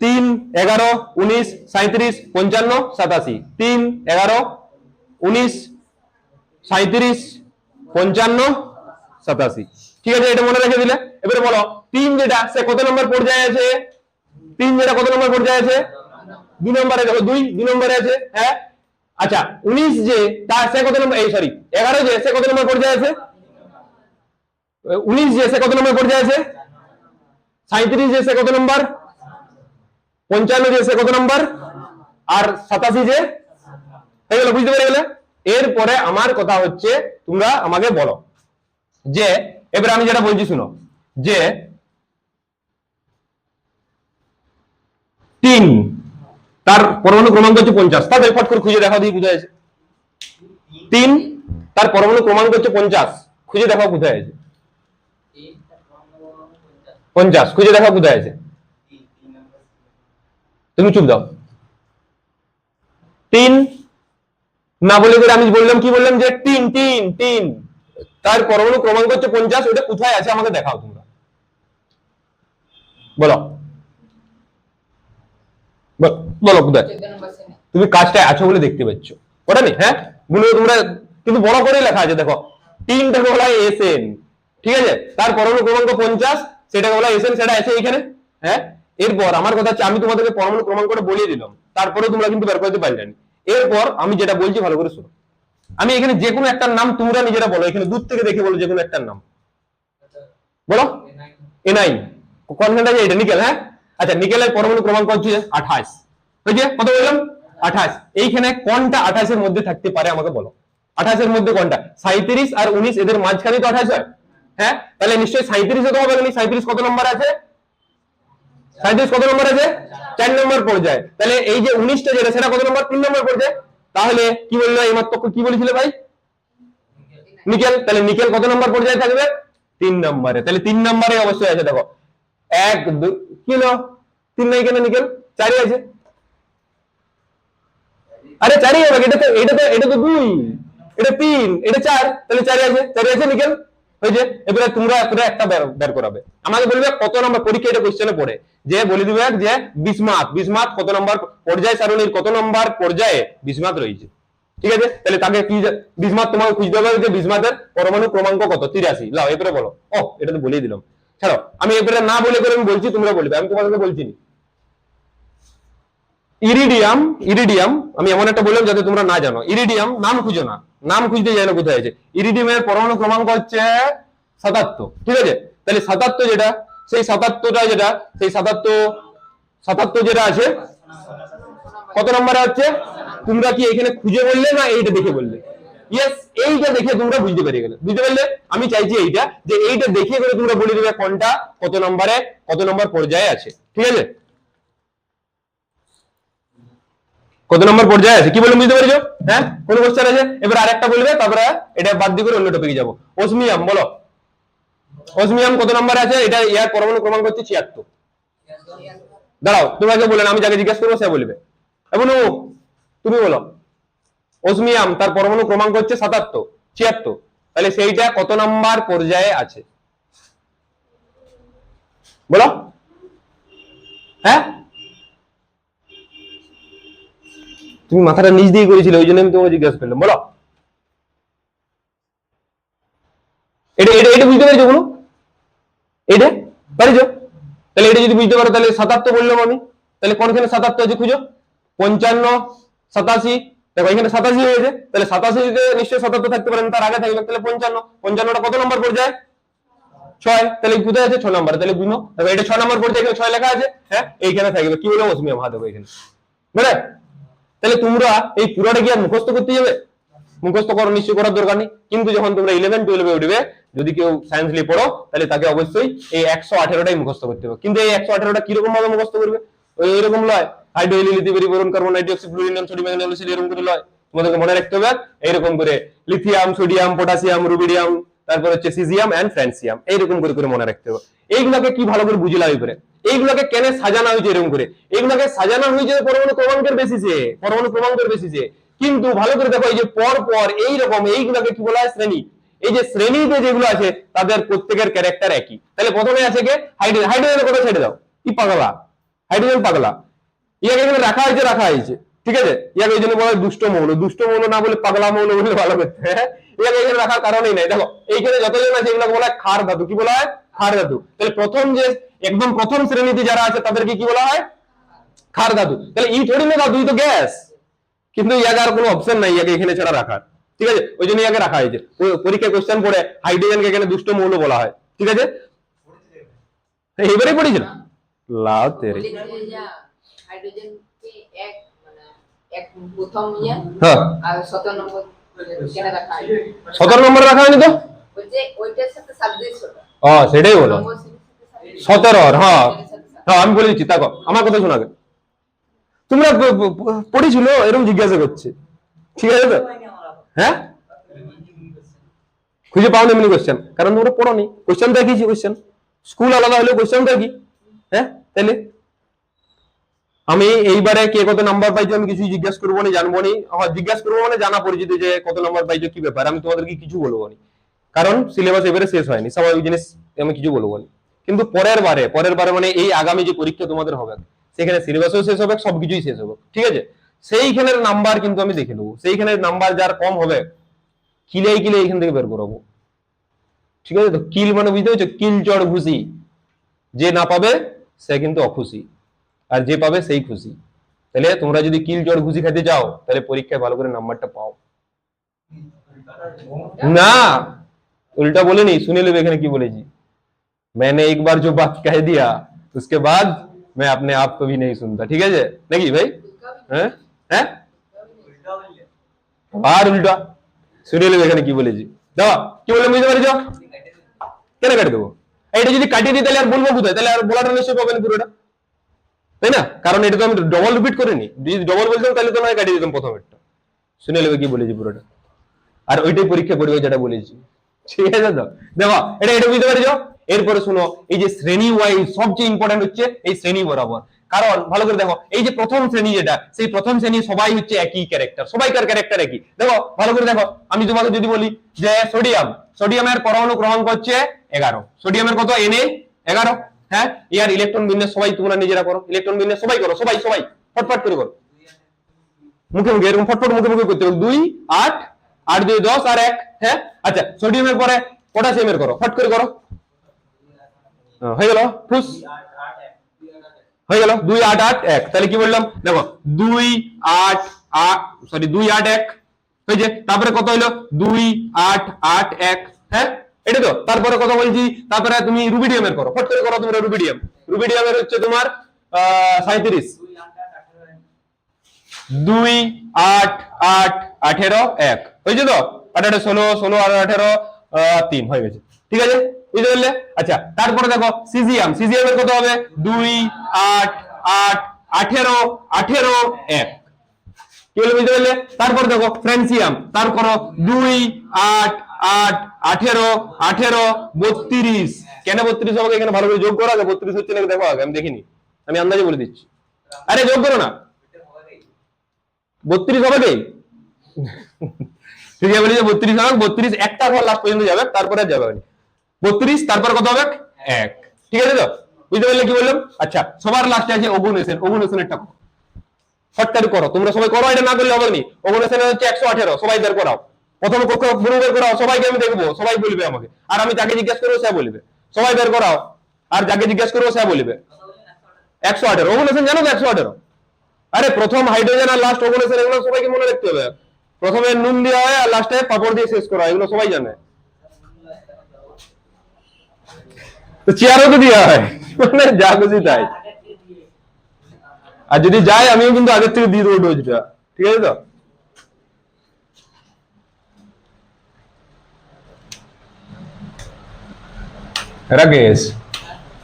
3, 11, 19, 37, 55, 87। 3, 11, 19, 37, 55, 87। ঠিক আছে, এটা মনে রেখে দিলে। এবারে বলো 3 যেটা সে কত নম্বর পর্যায়ে আছে? 3 যেটা কত নম্বর পর্যায়ে আছে? 2 নম্বরে। দেখো 2 নম্বরে আছে। হ্যাঁ, আচ্ছা 19 যে তার সে কত নম্বর? এই সরি 11 যে সে কত নম্বর পর্যায়ে আছে? 19 যে সে কত নম্বর পর্যায়ে আছে? 37 যে সে কত নম্বর? 55 যে সে কত নম্বর? আর 87 যে হয়ে গেল, বুঝতে পেরে গেলে? এরপরে আমার কথা হচ্ছে তোমরা আমাকে বলো যে এবারে আমি যেটা বলছি শুনো, যে 3 তার পরমাণু ক্রমাঙ্ক হচ্ছে 50। তাহলে ফট করে খুঁজে দেখাও, দিয়ে কোথায় আছে? 3 তার পরমাণু ক্রমাঙ্ক হচ্ছে 50, খুঁজে দেখাও কোথায় আছে? 50 খুঁজে দেখাও কোথায় আছে? তুমি চুপ দাও। 3 না বলে করে আমি বললাম, কি বললাম? যে 3 3 3 তার পরমাণু ক্রমাঙ্ক হচ্ছে 50, ওটা কোথায় আছে আমাকে দেখাও তোমরা, বলো বলো কোথায়? তুমি কাজটা আছো বলে দেখতে পাচ্ছ, ওটা নেই। হ্যাঁ, গুলো তোমরা কিন্তু বড় করে লেখা আছে, দেখো 3টাকে বলা হয় এসএন, ঠিক আছে? তার পরমাণু ক্রমাঙ্ক 50, সেটাকে বলা হয় এসএন, সেটা আছে এখানে। হ্যাঁ, এরপর আমার কথা হচ্ছে আমি তোমাদেরকে পরমাণু ক্রমাঙ্কটা বলিয়ে দিলাম, তারপরে তোমরা কিন্তু বের করতে পারলে না। এরপর আমি যেটা বলছি ভালো করে শোনো। আমি এখানে যে কোনো একটা নাম তোমরা নিজেরা বলো, এখানে দূর থেকে দেখে বলো যে কোনো একটা নাম বলো। এনআই কনসেন্ট্রেট এটা নিকেল। হ্যাঁ, আচ্ছা নিকেলের পরমাণু ক্রমাঙ্ক হচ্ছে 28, হয়েছে? কত বললাম? 28। এইখানে কোনটা 28 এর মধ্যে থাকতে পারে আমাকে বলো। 28 এর মধ্যে কোনটা? 37 আর 19 এদের মাঝখানে তো 28 হয়। হ্যাঁ, তাহলে নিশ্চয়ই 37 হতে হবে। 37 কত নম্বর আছে? 37 কত নম্বর আছে? 4 নম্বর পর্যায়ে। তাহলে এই যে 19টা যেটা সেটা কত নম্বর? 3 নম্বর পর্যায়ে। তাহলে কি বললো এই মাত্র? কি বলেছিলে ভাই? নিকেল। তাহলে নিকেল কত নম্বর পর্যায়ে থাকবে? 3 নম্বরে। তাহলে 3 নম্বরে অবশ্যই আছে। দেখো 1 2 কিলো 3 নাই কেন? নিকেল 4 আছে। আরে 4 হবে, এটা তো 2, এটা 3, এটা 4, তাহলে 4 আছে। 4 আছে নিকেল, হয়েছে? এবারে তোমরা একটা বের করাবে, আমাকে বলবে কত নম্বর পরীক্ষা, এটা কোশ্চেনে পড়ে যে বলে দিবে যে বিসমাথ কত নম্বর পর্যায় সারণীর কত নম্বর পর্যায়ে বিসমাথ রয়েছে। ঠিক আছে, তাহলে তাকে কি বিসমাথ তোমাকে খুঁজতে হবে যে বিসমাথের পরমাণু ক্রমাঙ্ক কত? 83। লাও এবারে বলো। ও এটা তো বলেই দিলাম, ছাড়ো। আমি এবারে না বলে করে আমি বলছি, তোমরা বলবে, আমি তোমাদেরকে বলছি না। ইরিডিয়াম আমি এমন একটা বললাম যাতে তোমরা না জানো। ইরিডিয়াম নাম খুঁজো না, নাম খুঁজতে জানো কোথায় আছে। ইরিডিয়ামের পরমাণু ক্রমাঙ্ক হচ্ছে 77, ঠিক আছে? তাহলে 77 যেটা, সেই 77টা যেটা, সেই 77 যেটা আছে কত নম্বরে হচ্ছে? তোমরা কি এখানে খুঁজে বললে না এইটা দেখে বললে? ইয়েস, এইটা দেখে তোমরা বুঝতে পেরে গেলে, বুঝতে পারলে? আমি চাইছি এইটা, যে এইটা দেখে করে তোমরা বলে দিবে কোনটা কত নম্বরে কত নম্বর পর্যায়ে আছে, ঠিক আছে? কত নম্বর পর্যায়ে আছে কি বললাম, বুঝতে পেরেছো? হ্যাঁ, কোন কোশ্চেন আছে? এবার আরেকটা বলবে, তারপরে এটা বাদ দিয়ে করে অন্য টপিকে যাবো। অসমিয়াম বলো, অসমিয়াম কত নম্বরে আছে? এটা ইয়ার পরমাণু ক্রমাঙ্ক হচ্ছে 76। দাঁড়াও, তোমাকে বলেন, আমি যাকে জিজ্ঞাসা করবো সে বলবে। এবং তুমি বলো অসমিয়াম তার পরমাণু ক্রমাঙ্ক হচ্ছে 76, তাহলে সেইটা কত নম্বর পর্যায়ে আছে বলো? হ্যাঁ, তুমি মাথাটা নিচ দিয়ে করেছিলে, ওই জন্য আমি তোমাকে জিজ্ঞাসা করলাম, বলো। এটা এটা এটা বুঝতে পেরেছো? বলো এটা পারিছো? তাহলে এটা যদি বুঝতে পারো, তাহলে 77 বললাম আমি। তাহলে কোনখানে 77 আছে খুঁজো? 55, 87। দেখো এখানে 87 হয়েছে, তাহলে 87 তে নিশ্চয়ই 77 থাকতে পারে না, তার আগে থাকবে। তাহলে 55টা কত নম্বর পর্যায়ে? 6। তাহলে কোথায় আছে? 6 নম্বরে। তাহলে গুনো, দেখো এটা 6 নম্বর পর্যায়ে, এখানে 6 লেখা আছে। হ্যাঁ, এইখানে থাকবে কি বলে? অসমিয়াম। হাত দেবো এখানে, বুঝলে? তাহলে তোমরা এই পুরোটা কি আর মুখস্থ করতে যাবে? মুখস্থ করো নিশ্চয়, করার দরকার নেই। কিন্তু যখন তোমরা 11 12 উঠবে, যদি কেউ সায়েন্স নিয়ে পড়ো, তাহলে তাকে অবশ্যই এই 118টাই মুখস্থ করতে হবে। কিন্তু এই 118টা কিরকম ভাবে মুখস্থ করবে? ওই এরকম লয়, hydrogen lithium boron carbon dioxide ফ্লুরিনাম সোডিয়াম ম্যাগনেসিয়াম এরকম করে লয়। তোমাদেরকে মনে রাখতে হবে এইরকম করে লিথিয়াম সোডিয়াম পটাশিয়াম রুবিডিয়াম, তারপর হচ্ছে সিজিয়াম এন্ড ফ্রান্সিয়াম, এইরকম করে করে মনে রাখতে হবে। এইগুলাকে কি ভালো করে বুঝলাম করে, এইগুলাকে কেন সাজানো হয়েছে এরকম করে, এইগুলাকে সাজানো হয়েছে পরমাণু ক্রমাঙ্কের বেসিসে, পরমাণু ক্রমাঙ্কের বেসিসে। কিন্তু ভালো করে দেখো এই যে পর পর এইরকম এইগুলাকে কি বলা হয় শ্রেণী। এই যে শ্রেণীতে যেগুলো আছে তাদের প্রত্যেকের ক্যারেক্টার একই। তাহলে প্রথমে আছে কে হাইড্রোজেন, হাইড্রোজেনের কথা ছেড়ে দাও, কি পাগলা হাইড্রোজেন পাগলা, ইয়াকে এখানে রাখা হয়েছে রাখা হয়েছে, ঠিক আছে। ইয়াকে এই জন্য বলা হয় দুষ্ট মৌল, দুষ্ট মৌল না বলে পাগলা মৌল বলে ভালো করতে, হ্যাঁ। ইয়াকে এখানে রাখার কারণই নাই। দেখো এইখানে যতজন আছে এগুলো বলা হয় ক্ষার ধাতু, কি বলা হয় ক্ষার ধাতু। তাহলে প্রথম যে একদম প্রথম শ্রেণীতে যারা আছে তাদেরকে কি বলা হয় ক্ষার ধাতু। তাহলে ই থোড়ি না ধাতু, ই তো গ্যাস, কিন্তু ইয়াকে আর কোনো অপশন নাই ইয়াকে এখানে ছাড়া রাখার, ঠিক আছে। ওই জন্য ইয়াকে রাখা হয়েছে। পরীক্ষায় কোশ্চেন পড়ে হাইড্রোজেনকে এখানে দুষ্ট মৌল বলা হয়, ঠিক আছে। এবারে পড়েছিল লাও তেরে হাইড্রোজেন কে এক মানে এক প্রথম ইয়ে হ্যাঁ আর 17 নম্বর কেন রাখা হয়? 17 নম্বর রাখা হয়নি তো, ওই যে ওইটার সাথে সাদৃশ্যতা। সেটাই বলো 17। হ্যাঁ হ্যাঁ আমি বলে দিচ্ছি, তাকো আমার কথা শোনা আগে। তোমরা পড়েছিল এরকম জিজ্ঞাসা করছে, ঠিক আছে তো, হ্যাঁ খুঁজে পাওনি এমনি কোশ্চেন, কারণ তোমরা পড়োনি। কোশ্চেন দেখিয়েছি, কোশ্চেন স্কুল আলাদা হলেও কোশ্চেন দেখি, হ্যাঁ। তাহলে আমি এইবারে কে কত নাম্বার পাইছো আমি কিছু জিজ্ঞাসা করবো না, জানবো না। জিজ্ঞাসা করবো মানে জানা পরিচিত যে কত নাম্বার পাইছো কি ব্যাপার, আমি তোমাদেরকে কিছু বলবো না, কারণ সিলেবাস এবারে শেষ হয়নি, স্বাভাবিক জিনিস আমি কিছু বলবো না। কিন্তু পরের বারে মানে এই আগামী যে পরীক্ষা তোমাদের হবে সেখানে সিলেবাসও শেষ হবে, সবকিছুই শেষ হবে, ঠিক আছে। সেইখানের নাম্বার কিন্তু আমি দেখে নেবো, সেইখানের নাম্বার যার কম হবে কিলে কিলে এইখান থেকে বের করবো, ঠিক আছে। তো কিল মানে বুঝতে পারছো, কিল চড় ঘুষি, যে না পাবে সে কিন্তু অখুশি, আর যে পাবে সেই খুশি। তাহলে তোমরা যদি কিল চড় ঘুষি খেতে চাও তাহলে পরীক্ষায় ভালো করে নাম্বারটা পাও না। उल्टा बोले नहीं, सुने लो एखाने की बोलेছি, मैंने एक बार जो बात कह दिया उसके बाद मैं अपने आप को भी नहीं सुनता, ठीक है নাকি ভাই, হ্যাঁ হ্যাঁ আর উল্টা শুনে লো এখানে কি বলেছি। দাও কি বললাম বুঝতে পারছো, কেন কেটে দেবো, এটা যদি কাটিয়ে দিই তাহলে আর বলবো কোথায়, তাহলে আর বলাটা নিশ্চয় পাবেন পুরোটা, তাই না। কারণ এটা তো আমি ডবল রিপিট করিনি, যদি ডবল বলতাম তাহলে তো নয় কাটিয়ে দিতাম প্রথমেরটা। শুনে নেবে কি বলেছি পুরোটা, আর ওইটাই পরীক্ষা করবে যেটা বলেছি, ঠিক আছে তো। দেখো এটা এটা বুঝতে পারছো। এরপরে শুনো এই যে শ্রেণী ওয়াইজ সবচেয়ে ইম্পর্টেন্ট হচ্ছে এই শ্রেণী বরাবর। কারণ ভালো করে দেখো এই যে প্রথম শ্রেণী যেটা, সেই প্রথম শ্রেণী সবাই হচ্ছে একই ক্যারেক্টার, সবাইকার ক্যারেক্টার একই। দেখো ভালো করে দেখো, আমি তোমাকে যদি বলি যে সোডিয়ামের পরমাণু ক্রমাঙ্ক হচ্ছে 11, সোডিয়ামের কত Na 11, হ্যাঁ। ইয়ার ইলেকট্রন বিন্যাস সবাই তোমরা নিজেরা করো, ইলেকট্রন বিন্যাস সবাই করো, সবাই সবাই ফটফট করে করো, মুখে মুখে এরকম ফটফট মুখে মুখে করতে হবে। 2 8 8 2 10 আর 1, হ্যাঁ। আচ্ছা সোডিয়ামের পরে পটাশিয়ামের করো, ফট করে করো, হয়ে গেল প্লুস হয়ে গেল 2 8 8 1। তাহলে কি বললাম দেখো 2 8 8 সরি 2 8 1 হয়েছে। তারপরে কত হলো 2 8 8 1, হ্যাঁ এটা তো। তারপরে কথা বলছি, তারপরে তুমি রুবিডিয়ামের করো, ফট করে করো তোমরা রুবিডিয়ামের হচ্ছে তোমার 37, 2 8 8 18 1 হয়েছে তো, 18 16 16 আর 18 3 হয়ে গেছে, ঠিক আছে বুঝতে পারলে। আচ্ছা তারপরে দেখো সিজিয়ামের কত হবে 2 8 8 18 18 1, কি বলে বুঝতে পারলে। তারপর দেখো ফ্রান্সিয়াম, তার করো 2 8 8 18 18 32, কেন 32 হবে এখানে ভালো করে যোগ করো আগে, 32 হচ্ছে নাকি দেখো আগে, আমি দেখিনি, আমি আন্দাজে বলে দিচ্ছি, আরে যোগ করো না, 32 হবে কি ঠিক আছে বলি যে 32 হবে, 32 একটা ঘর লাস্ট পর্যন্ত যাবে, তারপরে যাবে 32, তারপর কত হবে 1, ঠিক আছে তো বুঝতে পারলে কি বললাম। আচ্ছা সবার লাস্টে আছে ওগুনেশনেরটা ফটকারি করো, তোমরা সবাই করো, এটা না করলে হবে না। ওগুনেশন হচ্ছে 118, সবাই বের করাও, প্রথম কক্ষ পুরো বের করাও, সবাইকে আমি দেখবো, সবাই বলবে আমাকে, আর আমি যাকে জিজ্ঞাসা করবো সে বলবে, সবাই বের করাও, আর যাকে জিজ্ঞাসা করবো সে বলবে 118। ওগুনেশন জানো তো 118, আরে প্রথম হাইড্রোজেন আর লাস্ট ওগুনেশন এগুলো সবাইকে মনে রাখতে হবে, প্রথমে নুন দেওয়া হয় আর লাস্টে পাপড় দিয়ে শেষ করা হয়, এগুলো সবাই জানে। তো চেয়ারও তো দেওয়া হয়, মানে যা খুশি তাই, আর যদি যায় আমিও কিন্তু আগের থেকে দিয়ে দেবো ডোজটা, ঠিক আছে তো। রাকেশ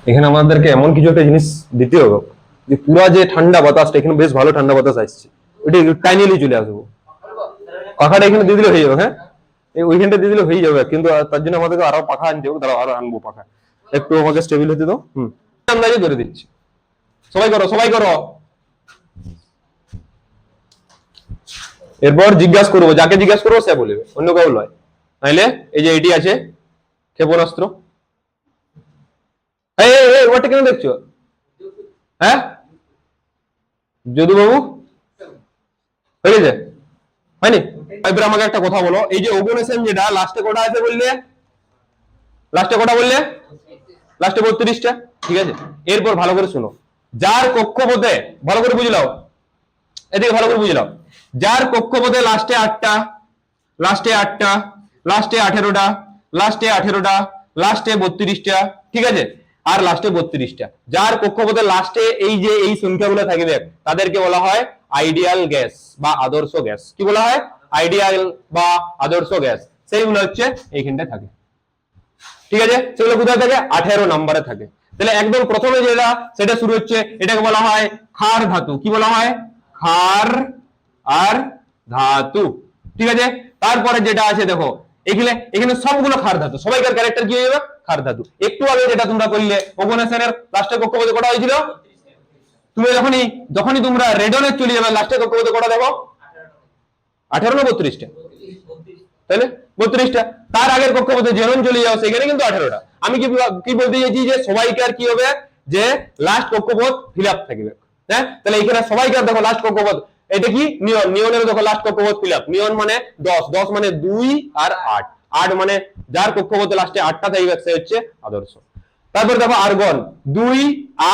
এখানে আমাদেরকে এমন কিছু একটা জিনিস দিতে হবে যে পুরা যে ঠান্ডা বাতাসটা, এখানে বেশ ভালো ঠান্ডা বাতাস আসছে, ওইটা টাইনিলি চলে আসবো, পাখাটা এখানে দিয়ে দিলে হয়ে যাবে, হ্যাঁ ওইখানটা দিয়ে দিলে হয়ে যাবে, কিন্তু তার জন্য আমাদেরকে আরো পাখা আনতে হবে, তারা আরো আনবো পাখা, একটু আমাকে স্টেবিল হতে দাও। আন্দাজে ধরে দিচ্ছি, সবাই করো সবাই করো। এরপর জিজ্ঞাসা করবো, যাকে জিজ্ঞাসা করবো সে বলবে, অন্য কেউ নয়। নাইলে এই যে এটি আছে ক্ষেপণাস্ত্র, ওটা কেন দেখছো? হ্যাঁ যদু বাবু হয়ে গেছে, হয়নি? এবার আমাকে একটা কথা বলো, এই যে ওগোনেশন যেটা লাস্টে কটা আছে বললে, লাস্টে কটা বললে? লাস্টে 32টা, ঠিক আছে। এরপর ভালো করে শুনো, যার কক্ষপথে, ভালো করে বুঝলাও, এদিকে ভালো করে বুঝলাও, যার কক্ষপথে লাস্টে 8টা, লাস্টে 8টা, লাস্টে 18টা, লাস্টে 18টা, লাস্টে 32টা, ঠিক আছে, আর লাস্টে 32টা, যার কক্ষপথে লাস্টে এই যে এই সংখ্যাগুলো থাকবে তাদেরকে বলা হয় আইডিয়াল গ্যাস বা আদর্শ গ্যাস। কি বলা হয়? আইডিয়াল বা আদর্শ গ্যাস। সেইগুলো হচ্ছে এইখানটায় থাকে, ঠিক আছে। সেগুলো কোথায় থাকে? 18 নম্বরে থাকে। তাহলে একদম প্রথমে যেটা সেটা শুরু হচ্ছে, এটাকে বলা হয় ক্ষার ধাতু। কি বলা হয়? ক্ষার আর ধাতু, ঠিক আছে। তারপরে যেটা আছে দেখো, এখানে এখানে সবগুলো ক্ষার ধাতু, সবাইকার ক্যারেক্টার কি হয়ে যাবে? ক্ষার ধাতু। একটু আগে যেটা তোমরা করলে ওগোনেশনের লাস্টের কক্ষপথে কটা হয়েছিল, তুমি যখনই যখনই তোমরা রেডনের চলে যাবে লাস্টের কক্ষপথে কটা দেখো? 18 না 32টা? তাহলে 32টা। তার আগের কক্ষপথে জেনন চলে যাও, সেখানে কিন্তু 18টা। আমি কি বলতে চাইছি যে সবাইকার কি হবে, যে লাস্ট কক্ষপথ ফিল আপ থাকবে। হ্যাঁ, তাহলে এখানে সবাইকার দেখো লাস্ট কক্ষপথ, এটা কি নিয়ন, নিয়নের দেখো লাস্ট কক্ষপথ ফিল আপ, নিয়ন মানে 10, 10 মানে 2 আর 8, 8 মানে যার কক্ষপথে লাস্টে 8টা থাকবে সে হচ্ছে আদর্শ। তারপর দেখো আর্গন 2,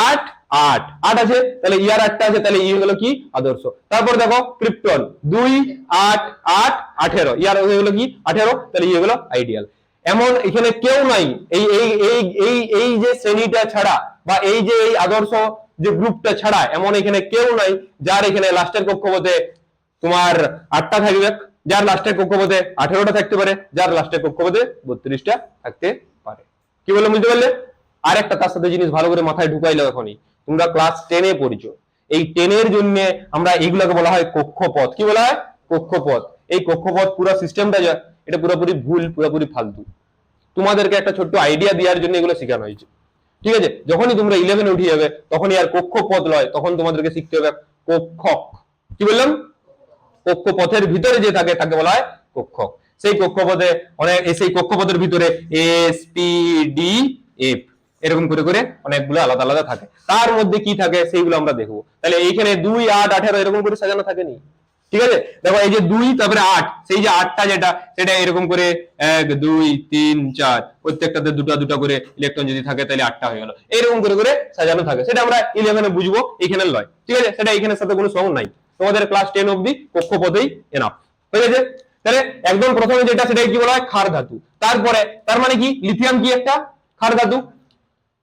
8, 8, 8 আছে, তাহলে ইয়ার 8টা আছে, তাহলে ই হলো কি? আদর্শ। তারপর দেখো ক্রিপ্টন 2, 8, 8, 18, ইয়ার হয়ে গেলো কি? 18, তাহলে ই হলো আইডিয়াল। এমন এখানে কেউ নাই এই এই এই এই এই যে শ্রেণীটা ছাড়া বা এই যে এই আদর্শ যে গ্রুপটা ছাড়া, এমন এখানে কেউ নাই যার এখানে লাস্টের কক্ষপথে তোমার 8টা থাকবে, যার লাস্টের কক্ষপথে 18টা থাকতে পারে, যার লাস্টের কক্ষপথে 32টা থাকতে পারে। কি বললাম বুঝতে পারলে? আর একটা তার সাথে জিনিস ভালো করে মাথায় ঢুকাইলো, এখনই তোমরা ক্লাস 10-এ পড়িছো, এই 10-এর জন্য আমরা এইগুলোকে বলা হয় কক্ষপথ। কি বলা হয়? কক্ষপথ। এই কক্ষপথ পুরো সিস্টেমটা এটা পুরোপুরি ভুল, পুরোপুরি ফালতু। তোমাদেরকে একটা ছোট্ট আইডিয়া দেওয়ার জন্য এগুলো শেখানো হয়েছে, ঠিক আছে। যখনই তোমরা 11-এ উঠে যাবে তখনই আর কক্ষপথ নয়, তখন তোমাদেরকে শিখতে হবে কক্ষক। কি বললাম? কক্ষপথের ভিতরে যে থাকে তাকে বলা হয় কক্ষক। সেই কক্ষপথে অনেক, সেই কক্ষপথের ভিতরে এস পি ডি এফ এরকম করে করে অনেকগুলো আলাদা আলাদা থাকে, তার মধ্যে কি থাকে সেইগুলো আমরা দেখবো। তাহলে এইখানে 2, 8, 18 এরকম করে সাজানো থাকেনি, ঠিক আছে। দেখো এই যে 2 তারপরে 8, সেই যে 8টা যেটা সেটা এরকম করে 1, 2, 3, 4 প্রত্যেকটাতে দুটো দুটো করে ইলেকট্রন যদি থাকে তাহলে 8টা হয়ে গেল, এরকম করে করে সাজানো থাকে। সেটা আমরা 11-এ বুঝবো, এখানে নয়, ঠিক আছে। সেটা এখানের সাথে কোনো সঙ্গ নাই, তোমাদের ক্লাস 10 অবধি কক্ষপথেই এনাফ হয়ে গেছে। তাহলে একদম প্রথমে যেটা সেটাই কি বলা হয়? ক্ষার ধাতু। তারপরে তার মানে কি? লিথিয়াম কি একটা ক্ষার ধাতু,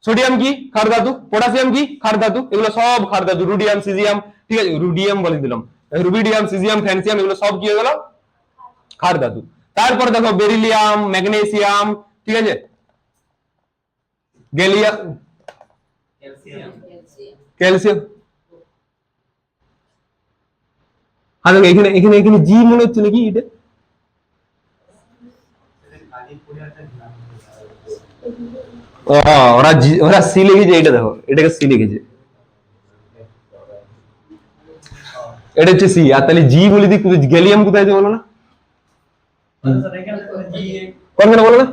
সোডিয়াম কি ক্ষার ধাতু, পটাশিয়াম কি ক্ষার ধাতু, এগুলো সব ক্ষার ধাতু। রুডিয়াম, সিজিয়াম, ঠিক আছে, রুডিয়াম বলে দিলাম, রুবিডিয়াম, সিজিয়াম, ফ্যান্সিয়াম, এগুলো সব কি হয়ে গেল? ক্ষার ধাতু। তারপরে দেখো বেরিলিয়াম, ম্যাগনেসিয়াম, ঠিক আছে, গ্যালিয়াম, ক্যালসিয়াম। আর এখানে এখানে এখানে জি মনে হচ্ছে নাকি এটা? ওরা ওরা সি লিখেছে, এটা দেখো এটাকে সি লিখেছে, এটা হচ্ছে সি। আর তাহলে জি বলে দিই, গ্যালিয়াম কোথায় আছে বলো না? কোনখানে বলো না?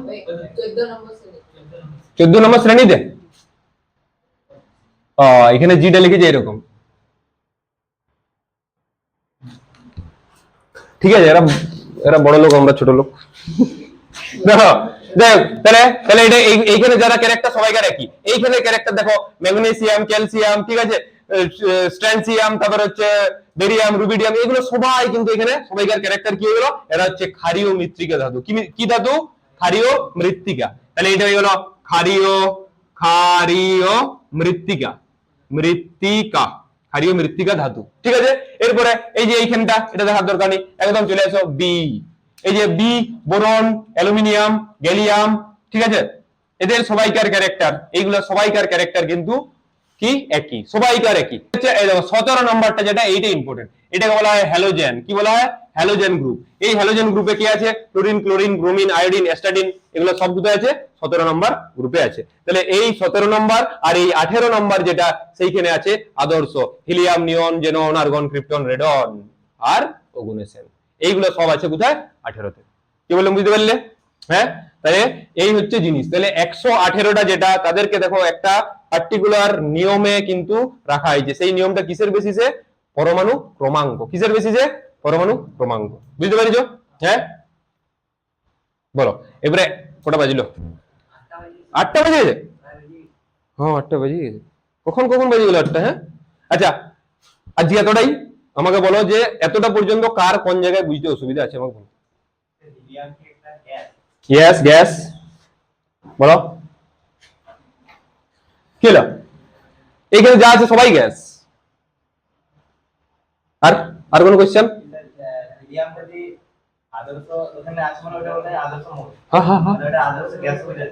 14 নম্বর শ্রেণীতে। এখানে জিটা লিখেছে এরকম, ঠিক আছে। এরা এরা বড় লোক, আমরা ছোট লোক। দেখো তাহলে তাহলে এটা এইখানে যারা ক্যারেক্টার সবাইকার একই। এইখানে ক্যারেক্টার দেখো ম্যাগনেসিয়াম, ক্যালসিয়াম, ঠিক আছে, স্ট্রানসিয়াম, তারপর হচ্ছে বেরিয়াম, রুবিডিয়াম, এগুলো সবাই কিন্তু এখানে সবাইকার ক্যারেক্টার কি হলো? এরা হচ্ছে ক্ষারীয় মৃত্তিকা ধাতু। কি ধাতু? ক্ষারীয় মৃত্তিকা। তাহলে এটা হয়ে গেল ক্ষারীয়, ক্ষারীয় মৃত্তিকা, মৃত্তিকা, ক্ষারীয় মৃত্তিকা ধাতু, ঠিক আছে। এরপরে এই যে এইখানটা, এটা দেখার দরকার নেই, একদম চলে আসো বি। এই যে বি, বোরন, অ্যালুমিনিয়াম, গ্যালিয়াম, ঠিক আছে, এদের সবাইকার ক্যারেক্টার, এইগুলো সবাইকার ক্যারেক্টার কিন্তু কি একই, সবাইকার একই। এই দেখো 17 নম্বরটা যেটা, এইটা ইম্পর্টেন্ট। এটাকে বলা হয় হ্যালোজেন। কি বলা হয়? Halogen group. এই হ্যালোজেন গ্রুপে কি আছে? ক্লোরিন, ক্লোরিন, ব্রোমিন, আয়োডিন, অ্যাস্টাডিন, এগুলো সব কোথায় আছে? 17 নম্বর গ্রুপে আছে। তাহলে এই 17 নম্বর আর এই 18 নম্বর যেটা, সেইখানে আছে আদর্শ হিলিয়াম, নিয়ন, জেনন, আর্গন, ক্রিপ্টন, রেডন আর ওগুনেসেন। এইগুলো সব আছে কোথায়? 18 তে। কি বললাম বুঝতে পারলে? হ্যাঁ, তাহলে এই হচ্ছে জিনিস। তাহলে 118টা যেটা, তাদেরকে দেখো একটা পার্টিকুলার নিয়মে কিন্তু রাখা হয়েছে। সেই নিয়মটা কিসের বেসিসে? পরমাণু ক্রমাঙ্ক। কিসের বেসিসে? পরমাণু ক্রমাঙ্ক। বুঝতে পারছো? হ্যাঁ, বলো এবারে কটা বাজিলো? 8টা বেজে গেছে? হ্যাঁ, 8টা বেজে গেছে। কখন কখন বেজে গেল 8টা? হ্যাঁ, আচ্ছা, আজকে এতটাই। আমাকে বলো যে এতটা পর্যন্ত কার কোন জায়গায় বুঝতে অসুবিধা আছে আমাকে বলো। Yes, gas. বলো কি হলো? এখানে যা আছে সবাই গ্যাস। আর আর কোন কোশ্চেন? হিলিয়াম যদি আদর্শ ওখানে আছে মানে ওটা বলে আদর্শ মৌল। হ্যাঁ হ্যাঁ হ্যাঁ, মানে ওটা আদর্শ গ্যাস হয়ে যায়।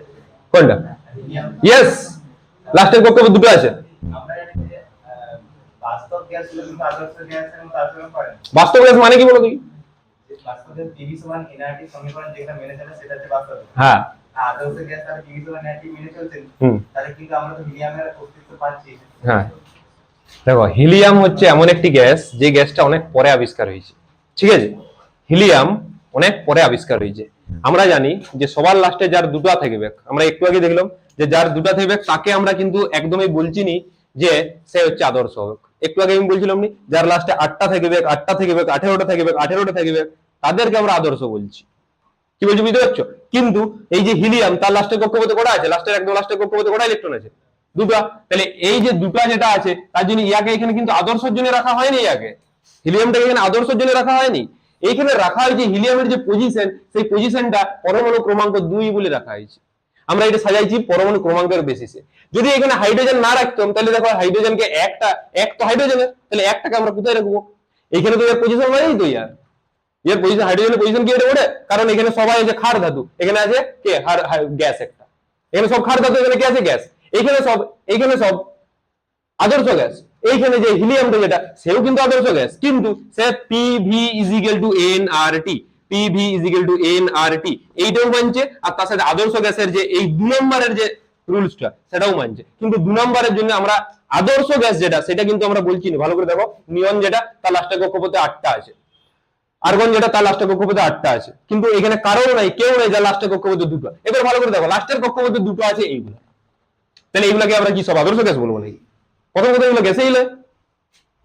কোনটা? হিলিয়াম ইয়েস, লাস্টের কক্ষপথ দুটো আছে। আমরা জানি যে বাস্তব গ্যাস হলো কিন্তু আদর্শ গ্যাস এর মধ্যে আচরণ করে না। বাস্তব গ্যাস মানে কি বলো দেখি? যে বাস্তব গ্যাস PV সমান এনআরটি সমীকরণ যেটা মেনে চলে সেটা হচ্ছে বাস্তব গ্যাস। হ্যাঁ, আর আদর্শ গ্যাস তার PV সমান এনআরটি মেনে চলছে, তাহলে কিন্তু আমরা তো হিলিয়ামের অস্তিত্ব পাচ্ছি। হ্যাঁ, দেখো হিলিয়াম হচ্ছে এমন একটি গ্যাস যে গ্যাসটা অনেক পরে আবিষ্কার হয়েছে। ঠিক আছে, হিলিয়াম অনেক পরে আবিষ্কার হয়েছে। আমরা জানি যে সবার লাস্টে যার দুটো থাকবে, আমরা একটু আগে দেখলাম যে যার দুটো থাকবে তাকে আমরা কিন্তু একদমই বলছি নি যে সে হচ্ছে আদর্শ হবে। একটু আগে আমি বলছিলাম নি যার লাস্টে 8টা থাকবে, 8টা থাকবে, 18টা থাকবে, 18টা থাকবে, তাদেরকে আমরা আদর্শ বলছি। কি বলছি বুঝতে পারছো? কিন্তু এই যে হিলিয়াম, তার লাস্টের কক্ষপথে কটা আছে? লাস্টের একদম লাস্টের কক্ষপথে কটা ইলেকট্রন আছে? দুটো। তাহলে এই যে দুটো যেটা আছে, তার জন্য ইয়াকে এখানে কিন্তু আদর্শের জন্য রাখা হয়নি। ইয়াকে হিলিয়ামটাকে এখানে আদর্শের জন্য রাখা হয়নি। এইখানে রাখা হয়েছে হিলিয়ামের যে পজিশন, সেই পজিশনটা পরমাণু ক্রমাঙ্ক 2 বলে রাখা হয়েছে। আমরা এটা সাজাইছি পরমাণু ক্রমাঙ্কের বেসিসে। যদি এখানে হাইড্রোজেন না রাখতাম তাহলে দেখো হাইড্রোজেনকে এক তো হাইড্রোজেনের, তাহলে একটাকে আমরা কোথায় রাখবো? এখানে তো এর পজিশন হয়নি তো ইয়ার। এর পজিশন, হাইড্রোজেনের পজিশন কি এটা ওঠে? কারণ এখানে সবাই আছে ক্ষার ধাতু, এখানে আছে কে? গ্যাস একটা। এখানে সব ক্ষার ধাতু, এখানে কি আছে? গ্যাস। এইখানে সব আদর্শ গ্যাস। এইখানে যে হিলিয়ামটা যেটা, সেও কিন্তু আদর্শ গ্যাস, কিন্তু সে PV = nRT, PV = nRT এইটাও মানছে। আর তার সাথে আদর্শ গ্যাসের যে এই 2 নম্বরের যে রুলসটা, সেটাও মানছে। কিন্তু 2 নম্বরের জন্য আমরা আদর্শ গ্যাস যেটা, সেটা কিন্তু আমরা বলছি না। ভালো করে দেখো, নিয়ন যেটা, তার লাস্টের কক্ষপথে 8টা আছে। আর্গন যেটা, তার লাস্টের কক্ষপথে 8টা আছে। কিন্তু এখানে কারো নাই, কেউ নাই যার লাস্টের কক্ষপথে 2টো। এবার ভালো করে দেখো, লাস্টের কক্ষপথে 2টো আছে এইগুলো। তাহলে এইগুলাকে আমরা কি সব আদর্শ গ্যাস বলবো নাকি? প্রথম কথা এগুলো গ্যাসেই লয়,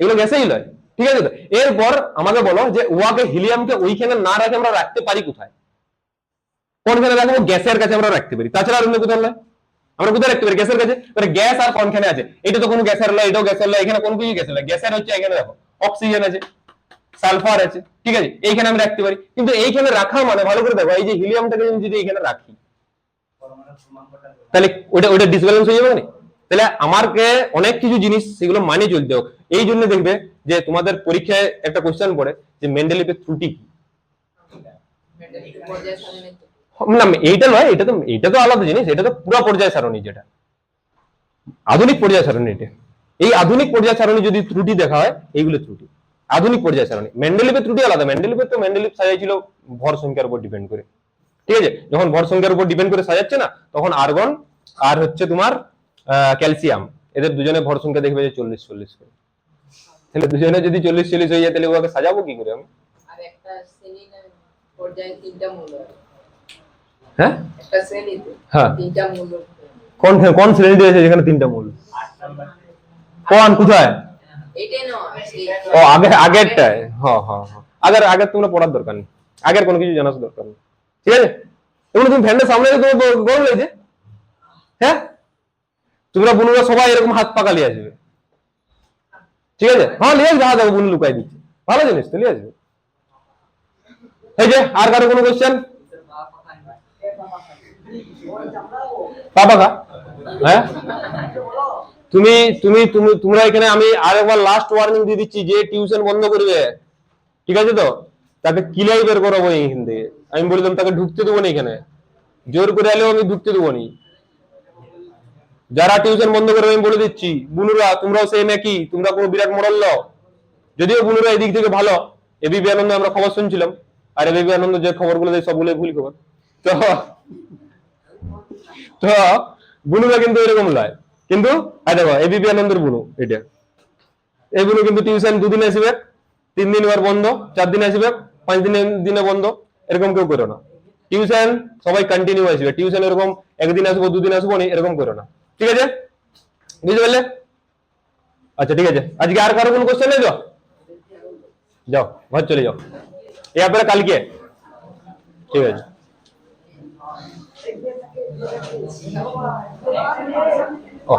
এগুলো গ্যাসেই লয়। ঠিক আছে তো? এরপর আমাকে বলো যে ওয়াকে হিলিয়ামকে ওইখানে না রেখে আমরা রাখতে পারি কোথায়? কোনখানে রাখবো? গ্যাসের কাছে আমরা রাখতে পারি, তাছাড়া আর অন্য কোথাও নয়। আমরা কোথায় রাখতে পারি? গ্যাসের কাছে। মানে গ্যাস আর কোনখানে আছে? এটা তো কোনো গ্যাসের নয়, এটাও গ্যাসের নয়, এখানে কোনো কিছু গ্যাসের নয়। গ্যাসের হচ্ছে এখানে দেখো অক্সিজেন আছে, সালফার আছে। ঠিক আছে, এইখানে আমি রাখতে পারি। কিন্তু এইখানে রাখা মানে ভালো করে দেখো, এই যে হিলিয়ামটাকে যদি এখানে রাখি, পরমাণু ক্রমাঙ্কটা তাহলে ওটা ডিসব্যালেন্স হয়ে যাবে না? তাহলে আমাকে অনেক কিছু জিনিস সেগুলো মানে চলতে হোক। এই জন্য দেখবে যে তোমাদের পরীক্ষায় একটা কোশ্চেন পড়ে যে মেন্ডেলিভের ত্রুটি কি। পর্যায় সারণী তো। না, এইটা নয়, এটা তো আলাদা জিনিস। এটা তো পুরো পর্যায় সারণী, যেটা আধুনিক পর্যায় সারণী। এটা এই আধুনিক পর্যায় সারণী যদি ত্রুটি দেখা হয়, এইগুলো ত্রুটি। আধুনিক পর্যায় সারণী, মেন্ডেলিভের ত্রুটি আলাদা। মেন্ডেলিভ সাজাইছিল ভর সংখ্যার উপর ডিপেন্ড করে। ঠিক আছে, যখন ভর সংখ্যার উপর ডিপেন্ড করে সাজাচ্ছে না, তখন আর্গন আর হচ্ছে তোমার ক্যালসিয়াম, এদের দুজনে ভর সংখ্যা দেখবে যে 40-40 করে। তাহলে দুজনে যদি 40-40 হয়ে যায়, তাহলে ওকে সাজাবো কি করে আমি? আর একটা শ্রেণী না, পর্যায়ে 3টা মূল হয়। হ্যাঁ, একটা শ্রেণীতে হ্যাঁ। 3টা মূল। কোন শ্রেণীতে আছে যেখানে 3টা মূল? 8 নাম্বার কোন কোথায়? এটাই নয়, ও আগেরটায়। হ্যাঁ হ্যাঁ হ্যাঁ, আগের তোমরা পড়ার দরকার নেই, আগের কোনো কিছু জানার দরকার নেই। ঠিক আছে, এগুলো তুমি ফ্যানের সামনে তোমার গরম লেগেছে? হ্যাঁ, তোমরা বোনরা সবাই এরকম হাত পাকালি আসবে। ঠিক আছে, হ্যাঁ লিয়ে আসবে, দেখো বোন লুকাই দিচ্ছে, ভালো জিনিস তো লিয়ে আসবে। এই যে আর কারো কোনো কোশ্চেন? পাকা? হ্যাঁ, তোমরা এখানে আমি আরেকবার লাস্ট ওয়ার্নিং দিয়ে দিচ্ছি, যে টিউশন বন্ধ করবে, ঠিক আছে তো, তাকে কিলাই বের করাবো এখান থেকে। আমি বললাম তাকে ঢুকতে দেবো না, এখানে জোর করে এলেও আমি ঢুকতে দেবো না। যারা টিউশন বন্ধ করবে আমি বলে দিচ্ছি, বুনুরা তোমরাও সেই নাকি, তোমরা কোনো বিরাট মডেল লও, যদিও বুনুরা এই দিক থেকে ভালো, এবিপি আনন্দ আমরা খবর শুনছিলাম, আর এবিপি আনন্দ যে খবরগুলো দেয় সবগুলোই ভুল খবর। তো তো বুনুরা কিন্তু এরকম নয়, কিন্তু দেখো এবিপি আনন্দের বুনু এটা, এই বুনু কিন্তু টিউশন 2 দিন আসবে, 3 দিন এবার বন্ধ, 4 দিন আসবে, 5 দিনে বন্ধ, এরকম কেউ করো না। টিউশন সবাই কন্টিনিউ আসবে, টিউশন এরকম একদিন আসবো 2 দিন আসবো না, এরকম করো না, ঠিক আছে? বুঝতে পারলে? আচ্ছা ঠিক আছে, আজকে আর কারো কোনো কোশ্চেন নেই তো? যাও ঘর চলে যাও, এরপরে কালকে, ঠিক আছে। ও